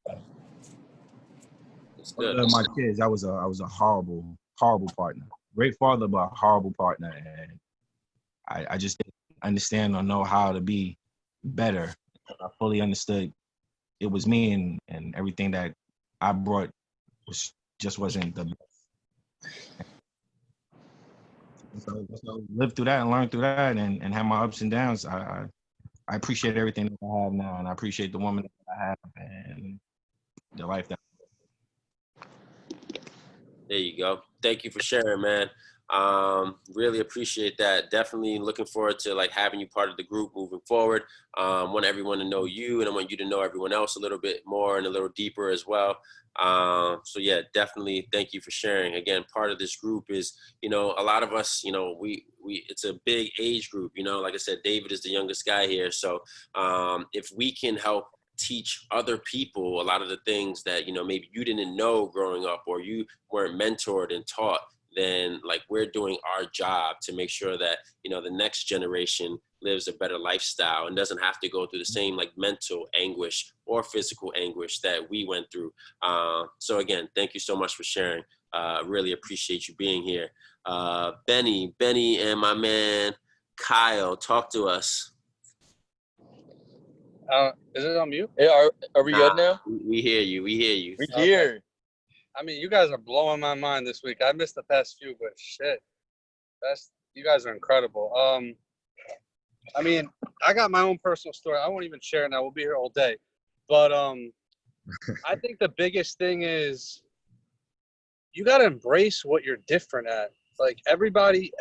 It's good. my kids, I was a horrible partner. Great father, but a horrible partner, and I just didn't understand or know how to be better. I fully understood it was me, and everything that I brought wasn't the best. So lived through that and learned through that, and have my ups and downs. I appreciate everything that I have now, and I appreciate the woman that I have and the life that. There you go. Thank you for sharing, man. Really appreciate that. Definitely looking forward to like having you part of the group moving forward. Want everyone to know you, and I want you to know everyone else a little bit more and a little deeper as well. So yeah, definitely thank you for sharing. Again, part of this group is, you know, a lot of us, you know, we it's a big age group, you know, like I said, David is the youngest guy here. So if we can help teach other people a lot of the things that, you know, maybe you didn't know growing up, or you weren't mentored and taught, then like we're doing our job to make sure that, you know, the next generation lives a better lifestyle and doesn't have to go through the same like mental anguish or physical anguish that we went through. So again, thank you so much for sharing. Really appreciate you being here. Benny and my man Kyle, talk to us. Is it on mute? Yeah, are we good now? We hear you. We hear you. We're here. I mean, you guys are blowing my mind this week. I missed the past few, but shit, you guys are incredible. I mean, I got my own personal story. I won't even share it now. We'll be here all day. But I think the biggest thing is you got to embrace what you're different at. Like everybody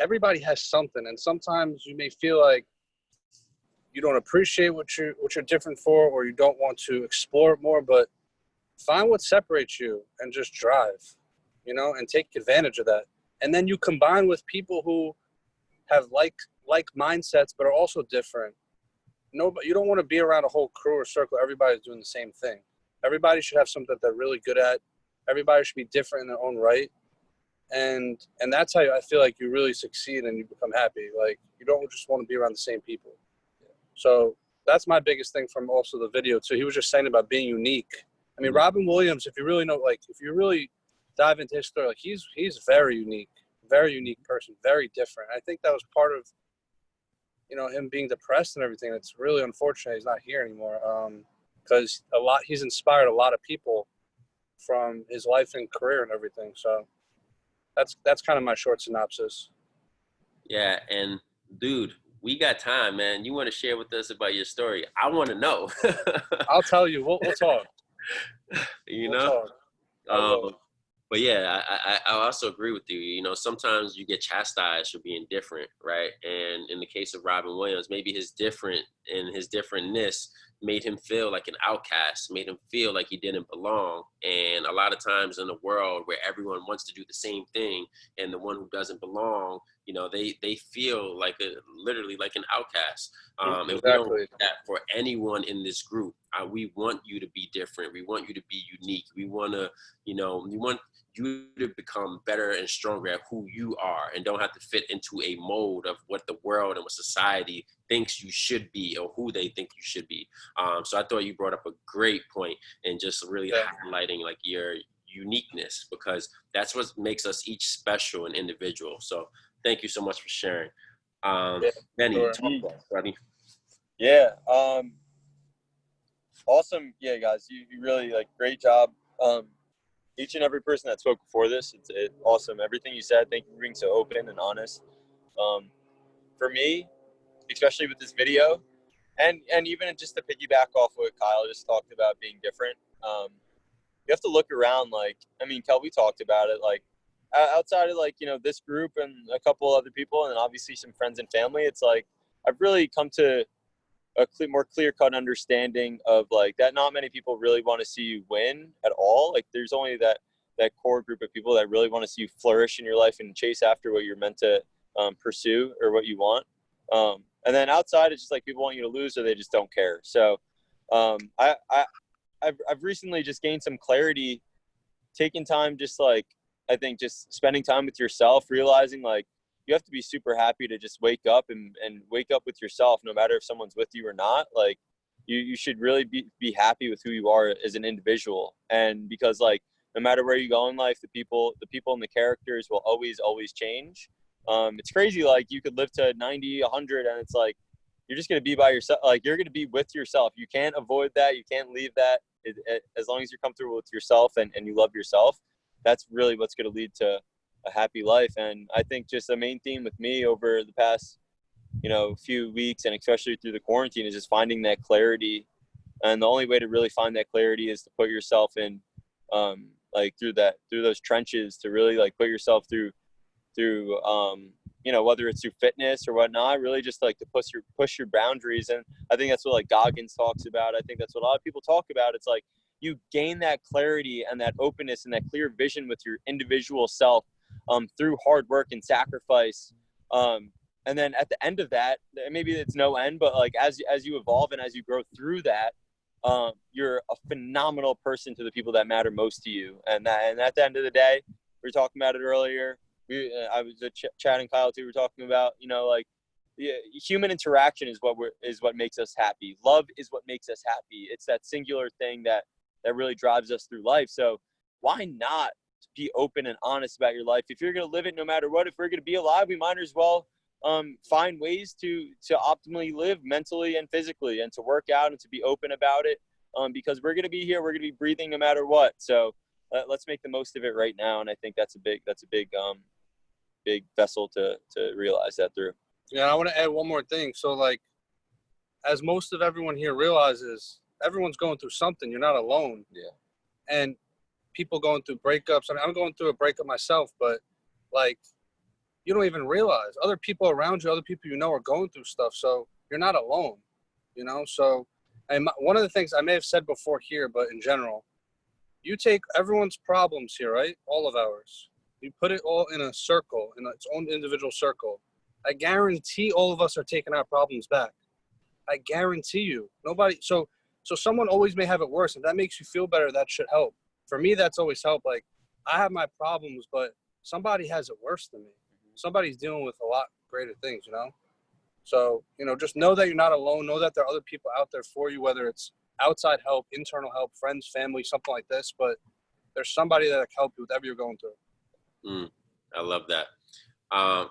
has something, and sometimes you may feel like you don't appreciate what you're different for, or you don't want to explore it more, but find what separates you and just drive, you know, and take advantage of that. And then you combine with people who have like mindsets, but are also different. No, you don't want to be around a whole crew or circle. Everybody's doing the same thing. Everybody should have something that they're really good at. Everybody should be different in their own right. And that's how I feel like you really succeed and you become happy. Like you don't just want to be around the same people. So that's my biggest thing from also the video too. He was just saying about being unique. I mean, Robin Williams, if you really know, like, if you really dive into his story, like, he's very unique person, very different. I think that was part of, you know, him being depressed and everything. It's really unfortunate he's not here anymore, because he's inspired a lot of people from his life and career and everything. So that's kind of my short synopsis. Yeah, and dude, we got time, man. You want to share with us about your story? I want to know. I'll tell you. We'll talk. You know, but yeah, I also agree with you. You know, sometimes you get chastised for being different, right? And in the case of Robin Williams, maybe his differentness made him feel like an outcast, made him feel like he didn't belong. And a lot of times in a world where everyone wants to do the same thing, and the one who doesn't belong, you know, they feel like literally like an outcast. And we don't want that for anyone in this group. We want you to be different. We want you to be unique. We want to, you know, we want you to become better and stronger at who you are, and don't have to fit into a mold of what the world and what society thinks you should be, or who they think you should be. So I thought you brought up a great point, and just really highlighting like your uniqueness, because that's what makes us each special and individual. So thank you so much for sharing. Benny, talk to us, buddy. Yeah. Awesome. Yeah, guys, you really great job. Each and every person that spoke before this, it's awesome. Everything you said, thank you for being so open and honest. For me, especially with this video, And even just to piggyback off what Kyle just talked about being different, you have to look around. Like, I mean, Kel, we talked about it. Like, outside of like, you know, this group and a couple other people, and obviously some friends and family, it's like I've really come to a more clear-cut understanding of like that not many people really want to see you win at all. Like, there's only that core group of people that really want to see you flourish in your life and chase after what you're meant to pursue or what you want. And then outside, it's just like people want you to lose or they just don't care. So I've recently just gained some clarity, taking time, just like, I think just spending time with yourself, realizing like you have to be super happy to just wake up and wake up with yourself, no matter if someone's with you or not. Like you should really be happy with who you are as an individual. And because like, no matter where you go in life, the people and the characters will always change. It's crazy. Like you could live to 90, 100, and it's like, you're just going to be by yourself. Like you're going to be with yourself. You can't avoid that. You can't leave that. As long as you're comfortable with yourself and you love yourself, that's really what's going to lead to a happy life. And I think just the main theme with me over the past, you know, few weeks, and especially through the quarantine, is just finding that clarity. And the only way to really find that clarity is to put yourself in, like through those trenches, to really like put yourself through, you know, whether it's through fitness or whatnot, really just like to push your boundaries. And I think that's what like Goggins talks about. I think that's what a lot of people talk about. It's like you gain that clarity and that openness and that clear vision with your individual self through hard work and sacrifice. And then at the end of that, maybe it's no end, but like as you evolve and as you grow through that, you're a phenomenal person to the people that matter most to you. And at the end of the day, we were talking about it earlier. I was chatting Kyle too. We're talking about, you know, like human interaction is what makes us happy. Love is what makes us happy. It's that singular thing that really drives us through life. So why not be open and honest about your life? If you're going to live it, no matter what, if we're going to be alive, we might as well find ways to optimally live mentally and physically, and to work out and to be open about it, because we're going to be here. We're going to be breathing no matter what. So let's make the most of it right now. And I think that's a big vessel to realize that through. Yeah, I want to add one more thing. So like, as most of everyone here realizes, everyone's going through something. You're not alone. Yeah. And people going through breakups. I mean, I'm going through a breakup myself, but like, you don't even realize other people around you, other people you know are going through stuff. So you're not alone, you know? So, and one of the things I may have said before here, but in general, you take everyone's problems here, right? All of ours. You put it all in a circle, in its own individual circle. I guarantee all of us are taking our problems back. I guarantee you. Nobody. So someone always may have it worse. If that makes you feel better, that should help. For me, that's always helped. Like, I have my problems, but somebody has it worse than me. Somebody's dealing with a lot greater things, you know? So, you know, just know that you're not alone. Know that there are other people out there for you, whether it's outside help, internal help, friends, family, something like this. But there's somebody that can help you with whatever you're going through. I love that. A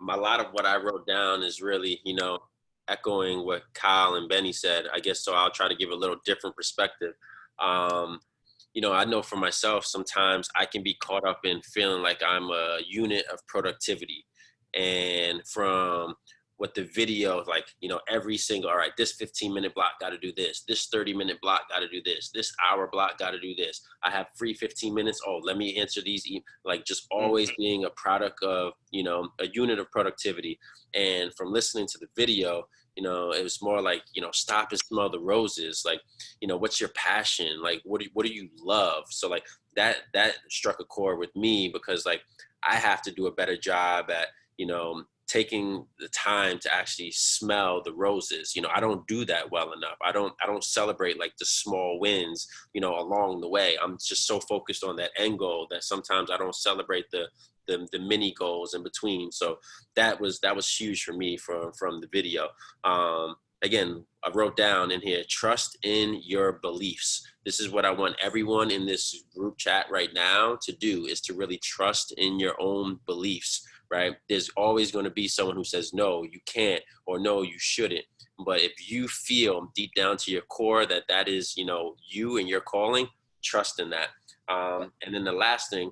lot of what I wrote down is really, you know, echoing what Kyle and Benny said, I guess. So I'll try to give a little different perspective. You know, I know for myself, sometimes I can be caught up in feeling like I'm a unit of productivity. And from what the video, like, you know, every single, all right, this 15-minute block got to do this. This 30-minute block got to do this. This hour block got to do this. I have free 15 minutes. Oh, let me answer these. Like, just always being a product of, you know, a unit of productivity. And from listening to the video, you know, it was more like, you know, stop and smell the roses. Like, you know, what's your passion? Like, what do you love? So like that struck a chord with me, because like I have to do a better job at, you know, taking the time to actually smell the roses. You know, I don't do that well enough. I don't celebrate like the small wins, you know, along the way. I'm just so focused on that end goal that sometimes I don't celebrate the mini goals in between. So that was huge for me from the video. Again, I wrote down in here, trust in your beliefs. This is what I want everyone in this group chat right now to do, is to really trust in your own beliefs, right? There's always going to be someone who says, no, you can't, or no, you shouldn't. But if you feel deep down to your core that is, you know, you and your calling, trust in that. And then the last thing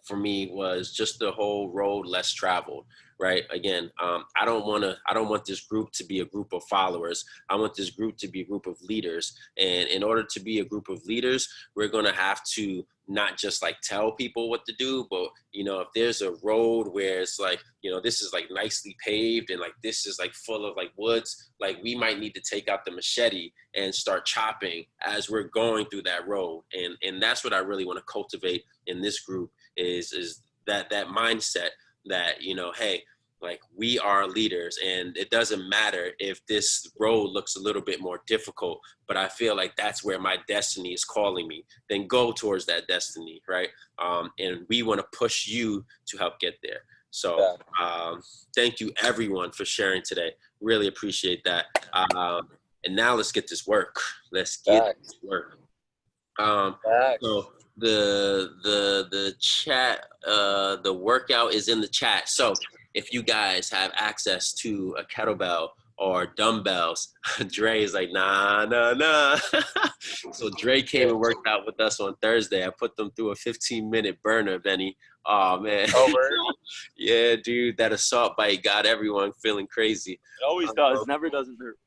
for me was just the whole road less traveled, right? Again, I don't want this group to be a group of followers. I want this group to be a group of leaders. And in order to be a group of leaders, we're going to have to not just like tell people what to do, but, you know, if there's a road where it's like, you know, this is like nicely paved and like this is like full of like woods, like we might need to take out the machete and start chopping as we're going through that road. And that's what I really want to cultivate in this group is that mindset that, you know, hey, like we are leaders and it doesn't matter if this road looks a little bit more difficult, but I feel like that's where my destiny is calling me. Then go towards that destiny, right? And we want to push you to help get there. So thank you everyone for sharing today. Really appreciate that. And now let's get this work. Let's get this work. So the chat, the workout is in the chat. So if you guys have access to a kettlebell or dumbbells, Dre is like, nah. So Dre came and worked out with us on Thursday. I put them through a 15-minute burner, Benny. Oh, man. Yeah, dude, that assault bite got everyone feeling crazy. It always does. Never doesn't hurt.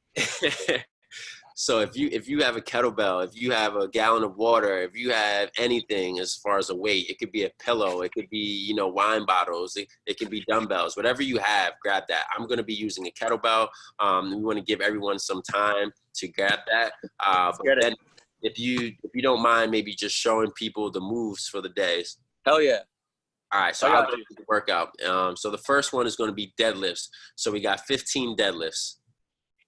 So if you have a kettlebell, if you have a gallon of water, if you have anything as far as a weight, it could be a pillow, it could be, you know, wine bottles, it can be dumbbells, whatever you have, grab that. I'm going to be using a kettlebell. We want to give everyone some time to grab that. But then if you don't mind, maybe just showing people the moves for the days. Hell yeah. All right, so I'll go through the workout. So the first one is going to be deadlifts. So we got 15 deadlifts.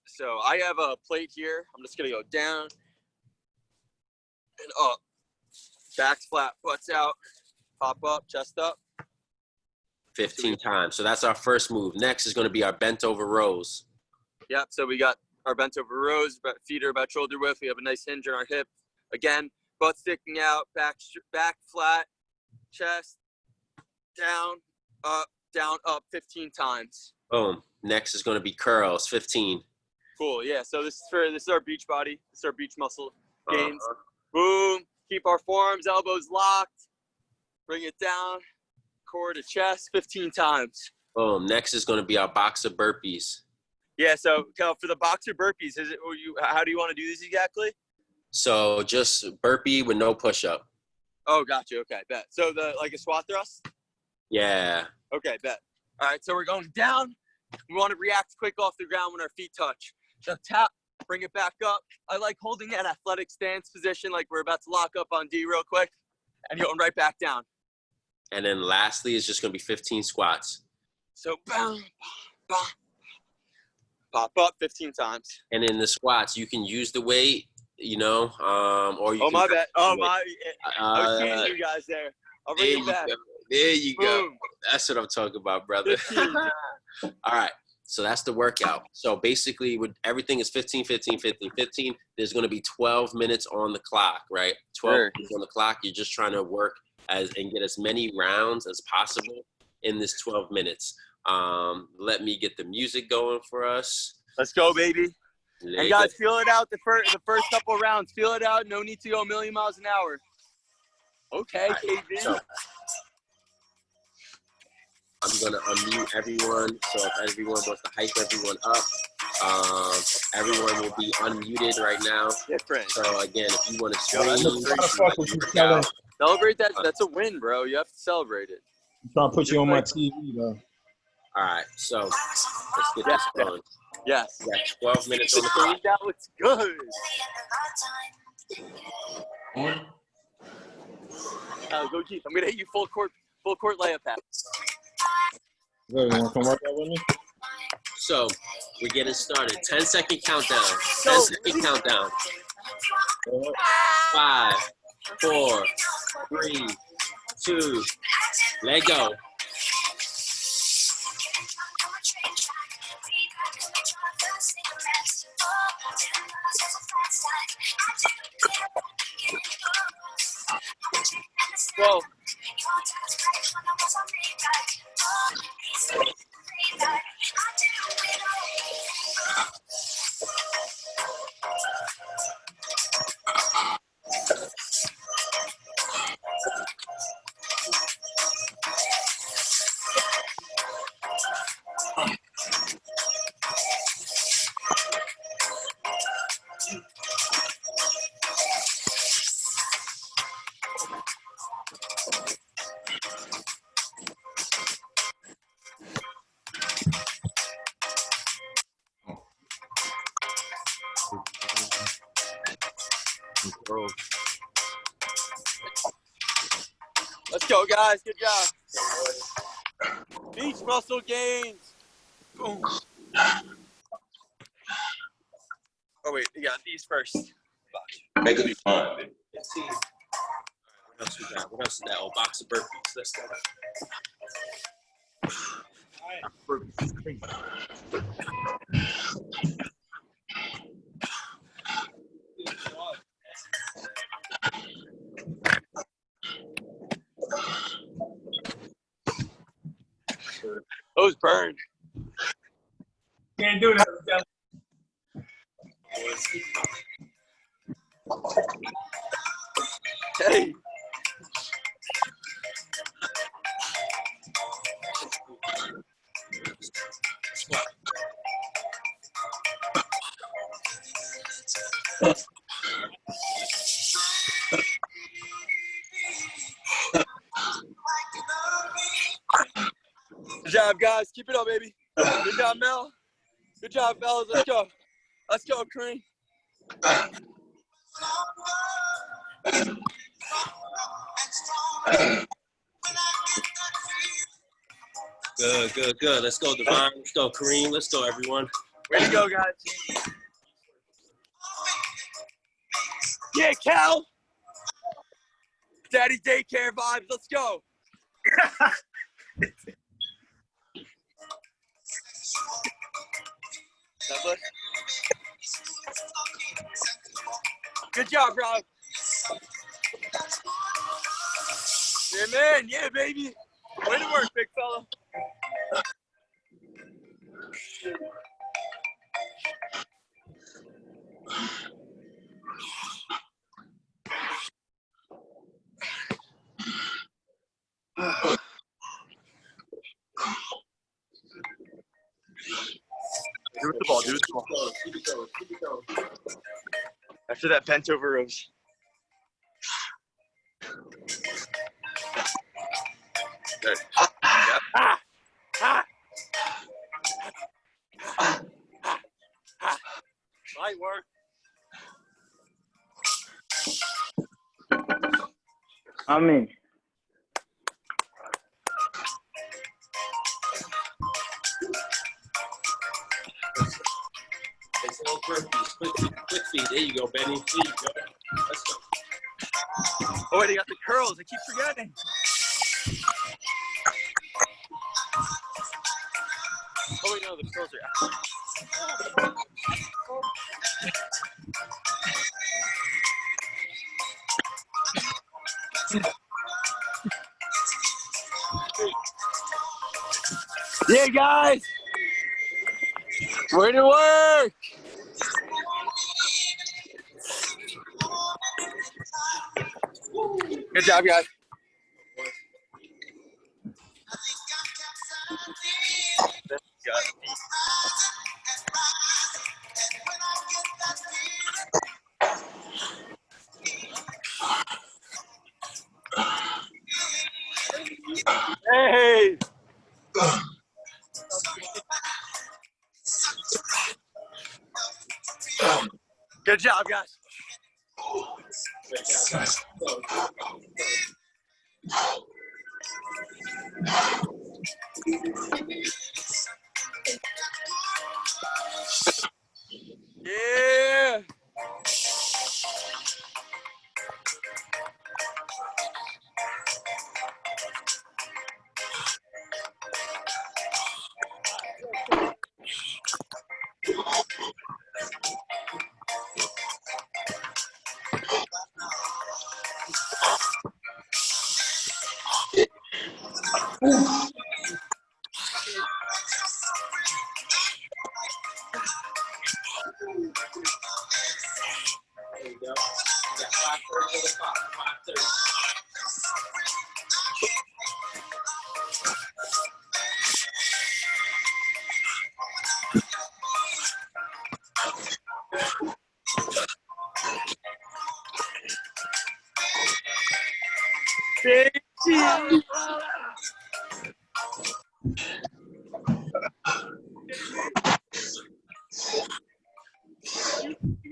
So I have a plate here. I'm just going to go down and up. Back's flat, butts out, pop up, chest up. 15 times. So that's our first move. Next is going to be our bent over rows. Yep, so we got our bent over rows, feet are about shoulder width. We have a nice hinge in our hip. Again, butt sticking out, back flat, chest, down, up 15 times. Boom. Next is going to be curls, 15. Cool, yeah. So this is our beach body. This is our beach muscle gains. Boom. Keep our forearms, elbows locked. Bring it down. Core to chest, 15 times. Boom. Next is going to be our boxer burpees. Yeah. So for the boxer burpees, how do you want to do these exactly? So just burpee with no push-up. Oh, gotcha. Okay, bet. So like a squat thrust. Yeah. Okay, bet. All right. So we're going down. We want to react quick off the ground when our feet touch. So tap, bring it back up. I like holding that athletic stance position like we're about to lock up on D real quick and going right back down. And then lastly is just going to be 15 squats. So boom, pop up 15 times. And in the squats, you can use the weight, you know, or you can... my bad. I was kidding you guys there. I'll bring it back. There you go. That's what I'm talking about, brother. All right. So that's the workout. So basically, everything is 15, 15, 15, 15. There's going to be 12 minutes on the clock, right? 12 minutes on the clock. You're just trying to work and get as many rounds as possible in this 12 minutes. Let me get the music going for us. Let's go, baby. And guys, feel it out the first couple rounds. Feel it out. No need to go a million miles an hour. Okay, right, KB. So I'm going to unmute everyone. So if everyone wants to hype everyone up, everyone will be unmuted right now. Different. So again, if you want to celebrate that. That's a win, bro. You have to celebrate it. I'm trying to put you on my TV, though. All right. So let's get this going. Yes. We got 12 minutes on the clock. That looks good. Go deep. I'm going to hit you full court layup pass. You want to come work out with me? So we're getting started. 10-second countdown. 10-second countdown. 5, 4, 3, 2, let go. Whoa. some curls. Let's go, guys. Good job. Beach muscle gains. Boom. Oh, wait. You got these first. Make it fun. Let's see. What else we got? What else is that? Oh, box of burpees. Let's go. Those burned. Can't do that. Hey. Good job, guys. Keep it up, baby. Good job, Mel. Good job, fellas. Let's go. Let's go, Kareem. Good, good, good. Let's go, Devon. Let's go, Kareem. Let's go, everyone. Way to go, guys. Yeah, Cal. Daddy daycare vibes. Let's go. Good job, Rob. Yeah, man. Yeah, baby. Way to work, big fella. Do with the ball. Do with the ball. Keep it going. Keep it going. After that bent over rows. Good. Yep. Ah! Ah! Light work. I'm in. It's no burpees. Quick feet. There you go, Benny. There you go. Let's go. Oh, wait, they got the curls. I keep forgetting. Oh, wait, no, the curls are out. Yeah, guys. Way to work. Good job, guys. Hey. Good job, guys. Yeah. There you go. You got 5:30 to the clock. 5:30.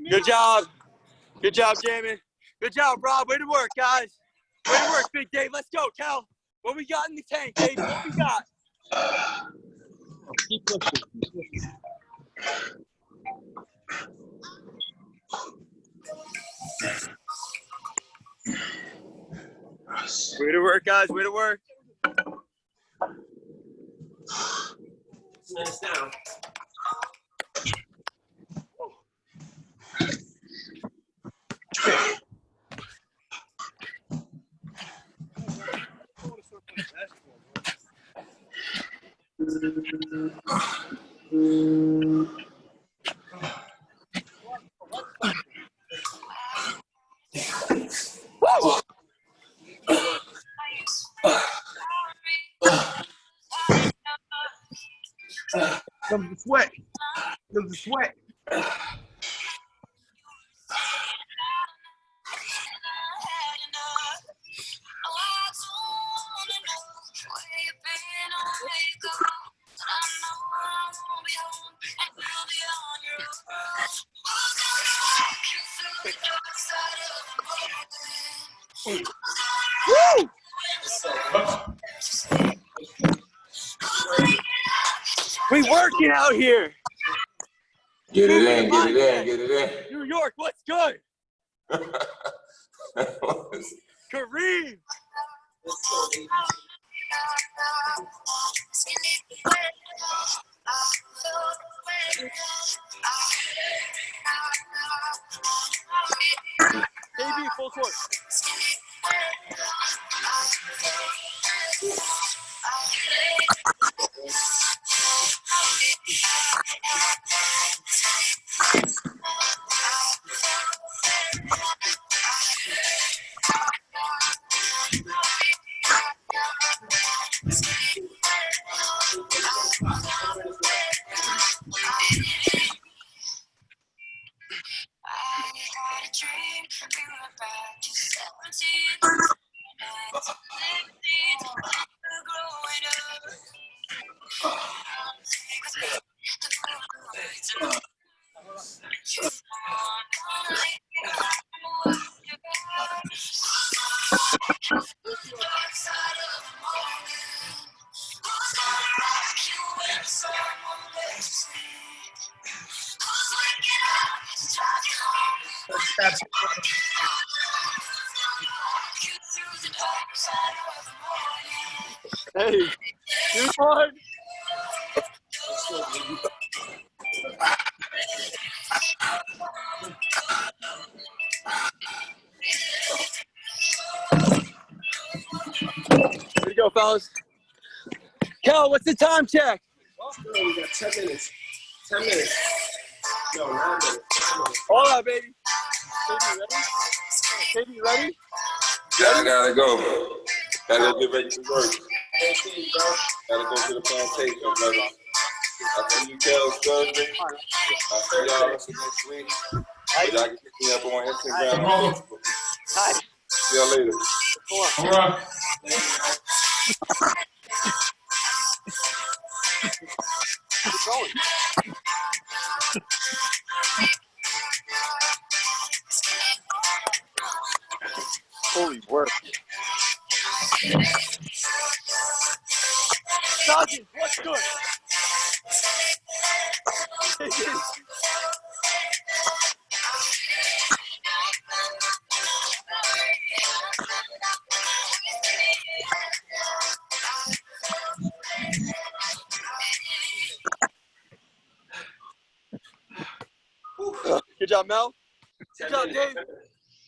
Good job. Good job, Jamin. Good job, Rob. Way to work, guys. Way to work, Big Dave. Let's go, Cal. What we got in the tank, baby? What we got? Keep pushing. Way to work, guys. Way to work. Nice down. Comes the sweat. Comes the sweat. Woo! We working out here. Get it in, get it in, get it in. New York, what's good? Kareem. KB, full court. Hey, good one. Here we go, fellas. Cal, what's the time check? We got 10 minutes. 10 minutes. No, 9 minutes. All right, baby. KB, ready? Yeah, I gotta go. Gotta go get ready for work. Gotta go to the plantation, brother. I'll see you girls Thursday. I'll see y'all next week. Y'all can pick me up on Instagram. Hi. See y'all later. All right. Keep going. Holy work. Sergeant, what's good? Good job, Mel. Good job, Dave.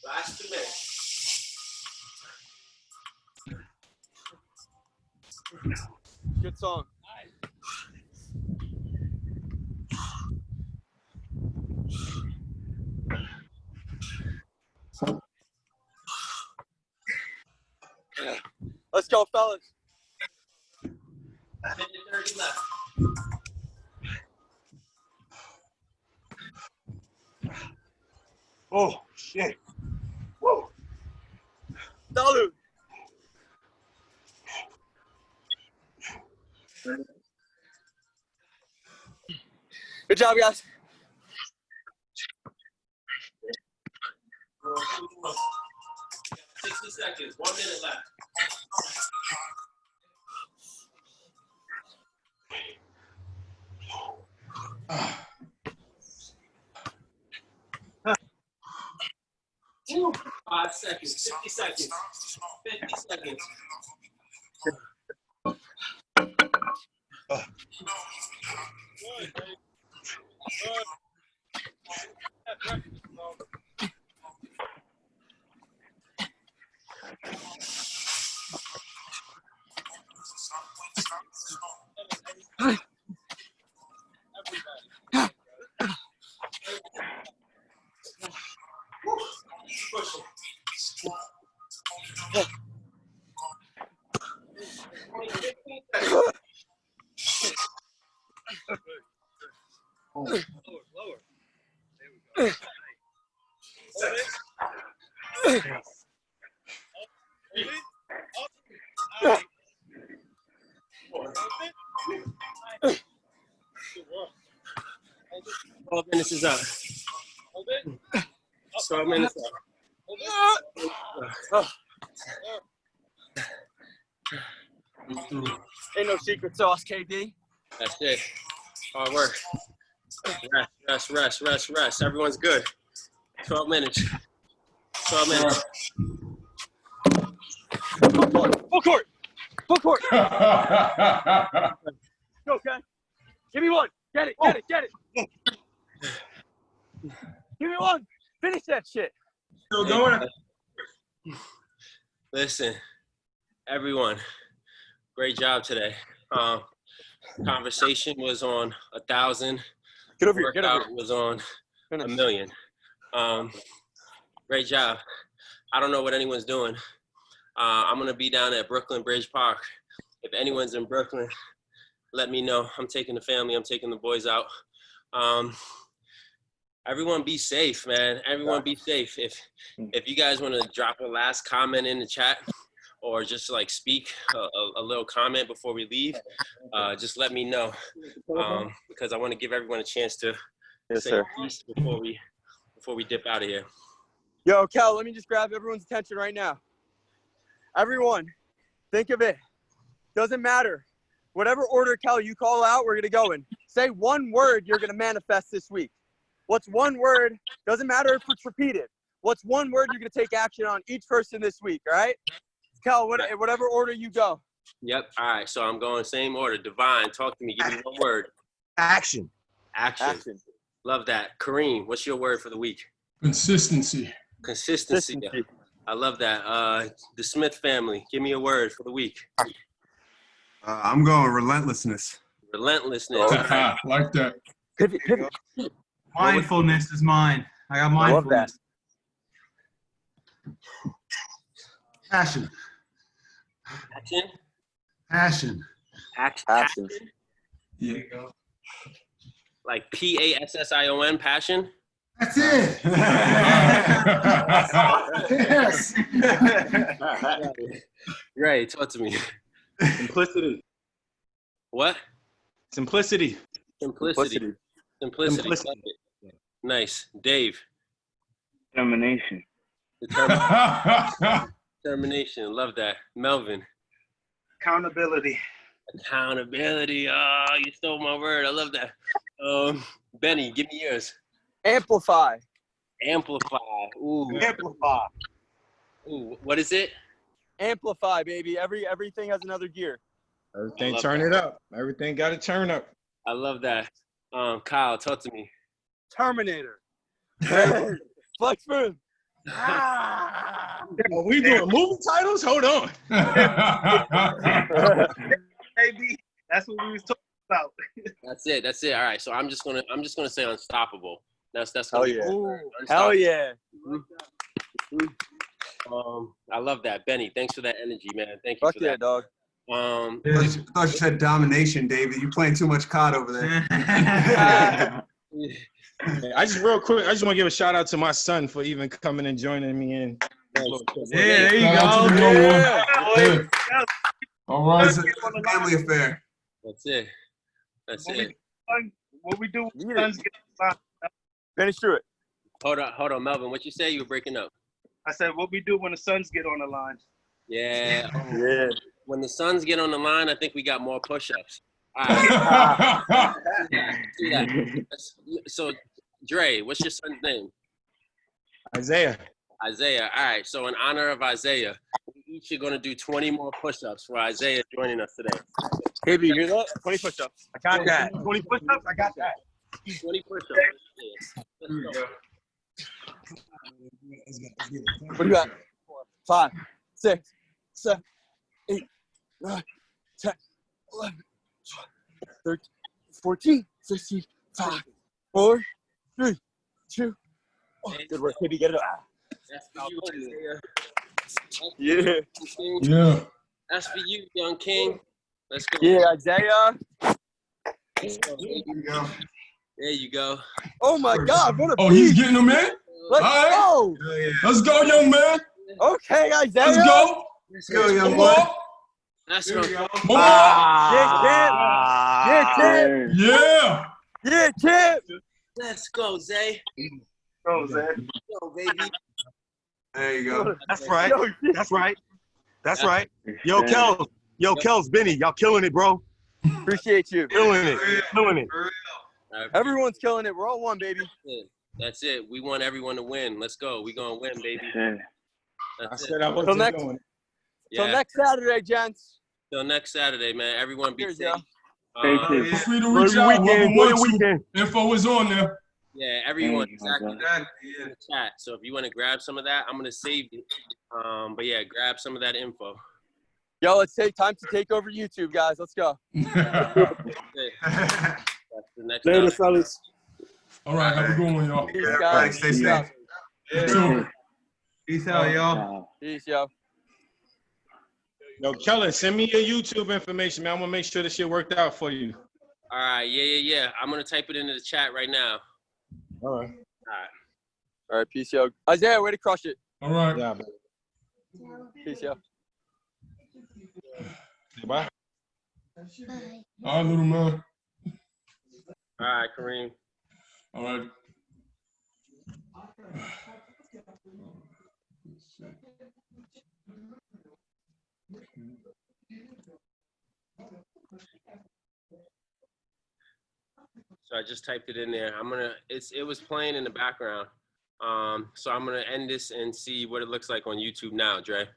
Last 2 minutes. Good song. Let's go, fellas. 30 left. Oh, shit. Whoa. Salud. Good job, guys. seconds. 1 minute left. Woo. 5 seconds. 50 seconds. 50 seconds. Twelve minutes is up. 12 minutes up. Ain't no secret sauce, KD. That's it. Hard work. Rest. Everyone's good. 12 minutes. 12 minutes. Full court. Okay. Give me one. Get it. Give me one. Finish that shit. Still going. Listen, everyone, great job today. Conversation was on 1,000. Get over here. Workout was on 1,000,000. Great job. I don't know what anyone's doing. I'm gonna be down at Brooklyn Bridge Park. If anyone's in Brooklyn, let me know. I'm taking the family. I'm taking the boys out. Everyone be safe, man. Everyone be safe. If you guys want to drop a last comment in the chat or just like speak a little comment before we leave, just let me know, because I want to give everyone a chance to say peace before we dip out of here. Yo, Cal, let me just grab everyone's attention right now. Everyone, think of it. Doesn't matter. Whatever order, Cal, you call out, we're going to go in. Say one word you're going to manifest this week. What's one word? Doesn't matter if it's repeated. What's one word you're going to take action on each person this week, all right? Cal, whatever order you go. Yep. All right. So I'm going same order. Divine, talk to me. Give me one word. Action. Love that. Kareem, what's your word for the week? Consistency. Consistency. I love that. The Smith family, give me a word for the week. I'm going relentlessness. Relentlessness. Like that. Pivot. Mindfulness is mine. I got mindfulness. Passion. Action. Yeah. Like PASSION, passion? That's it. Yes. Right, talk to me. Simplicity. What? Simplicity. Simplicity. Love it. Nice. Dave. Determination. Determination. Love that. Melvin. Accountability. Accountability. Oh, you stole my word. I love that. Benny, give me yours. Amplify. Ooh. Amplify. Ooh, what is it? Amplify, baby. Everything has another gear. Everything turn it up. Everything got to turn up. I love that. Kyle, talk to me. Terminator. Flex boom. Are we doing movie titles? Hold on. Maybe that's what we was talking about. That's it. All right. So I'm just gonna say unstoppable. That's Hell gonna yeah. be Hell yeah. I love that, Benny. Thanks for that energy, man. Thank you Fuck for yeah, that. dog. I thought you said domination, David. You playing too much COD over there. I just real quick, I just want to give a shout out to my son for even coming and joining me in. There you Shout go. out to the little one. Yeah. All right. It's a family affair. That's it. What we do when sons get Finish through it. Hold on, Melvin. What you say? You were breaking up. I said, what we do when the Suns get on the line? Yeah. Yeah. When the Suns get on the line, I think we got more push-ups. All right. Do that. So, Dre, what's your son's name? Isaiah. Isaiah. All right. So, in honor of Isaiah, we each are going to do 20 more push-ups for Isaiah joining us today. Hey, you hear that? 20 push-ups. I got that. 20 push-ups? I got that. 20 push-ups. Let's go. What do you got? 4, 5, 6, 7, 8, 9, 10, 11, 12, 13, 14, 15, 5, 4, 3, 2. Oh, good work, baby. Get it up. That's for you, Isaiah. Yeah. Yeah. That's for you, young king. Let's go. Yeah, Isaiah. Let's go, baby. There you go. Oh my God! What a Oh, beast. he's getting them in? Let's All right. go. Let's go, young man. Okay, Isaiah. Let's go. Let's go, young boy. Let's go. More. Yeah, champ. Yeah. Yeah, champ. Let's go, Zay. Go, Zay. Let's go, baby. There you go. That's right. That's right. That's right. Yo, Kels. Yo, Kels, Benny, y'all killing it, bro. Appreciate you. Killing it. Killing it. Everyone's killing it. We're all one, baby. That's it. We want everyone to win. Let's go. We're going to win, baby. That's it. Till next Saturday, gents. Till next Saturday, man. Everyone be safe. Feel free to reach out whoever wants to. Info is on there. Yeah, everyone. Exactly. In the chat. So if you want to grab some of that, I'm going to save it. But yeah, grab some of that info. Yo, let's take time to take over YouTube, guys. Let's go. That's the next Later, time. fellas. All right, have a good one, y'all. Peace, guys. Stay safe. You too. Peace out, y'all. Peace, yo. Yo, Kellen, send me your YouTube information, man. I'm gonna make sure this shit worked out for you. All right. Yeah. I'm going to type it into the chat right now. All right. All right, peace, yo. Isaiah, way to crush it. All right. Yeah, man. Peace, yo. Bye. All right, little man. All right, Kareem. All right. So I just typed it in there. It was playing in the background. So I'm gonna end this and see what it looks like on YouTube now, Dre.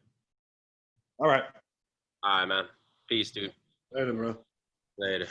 All right. All right, man. Peace, dude. Later, bro. Later.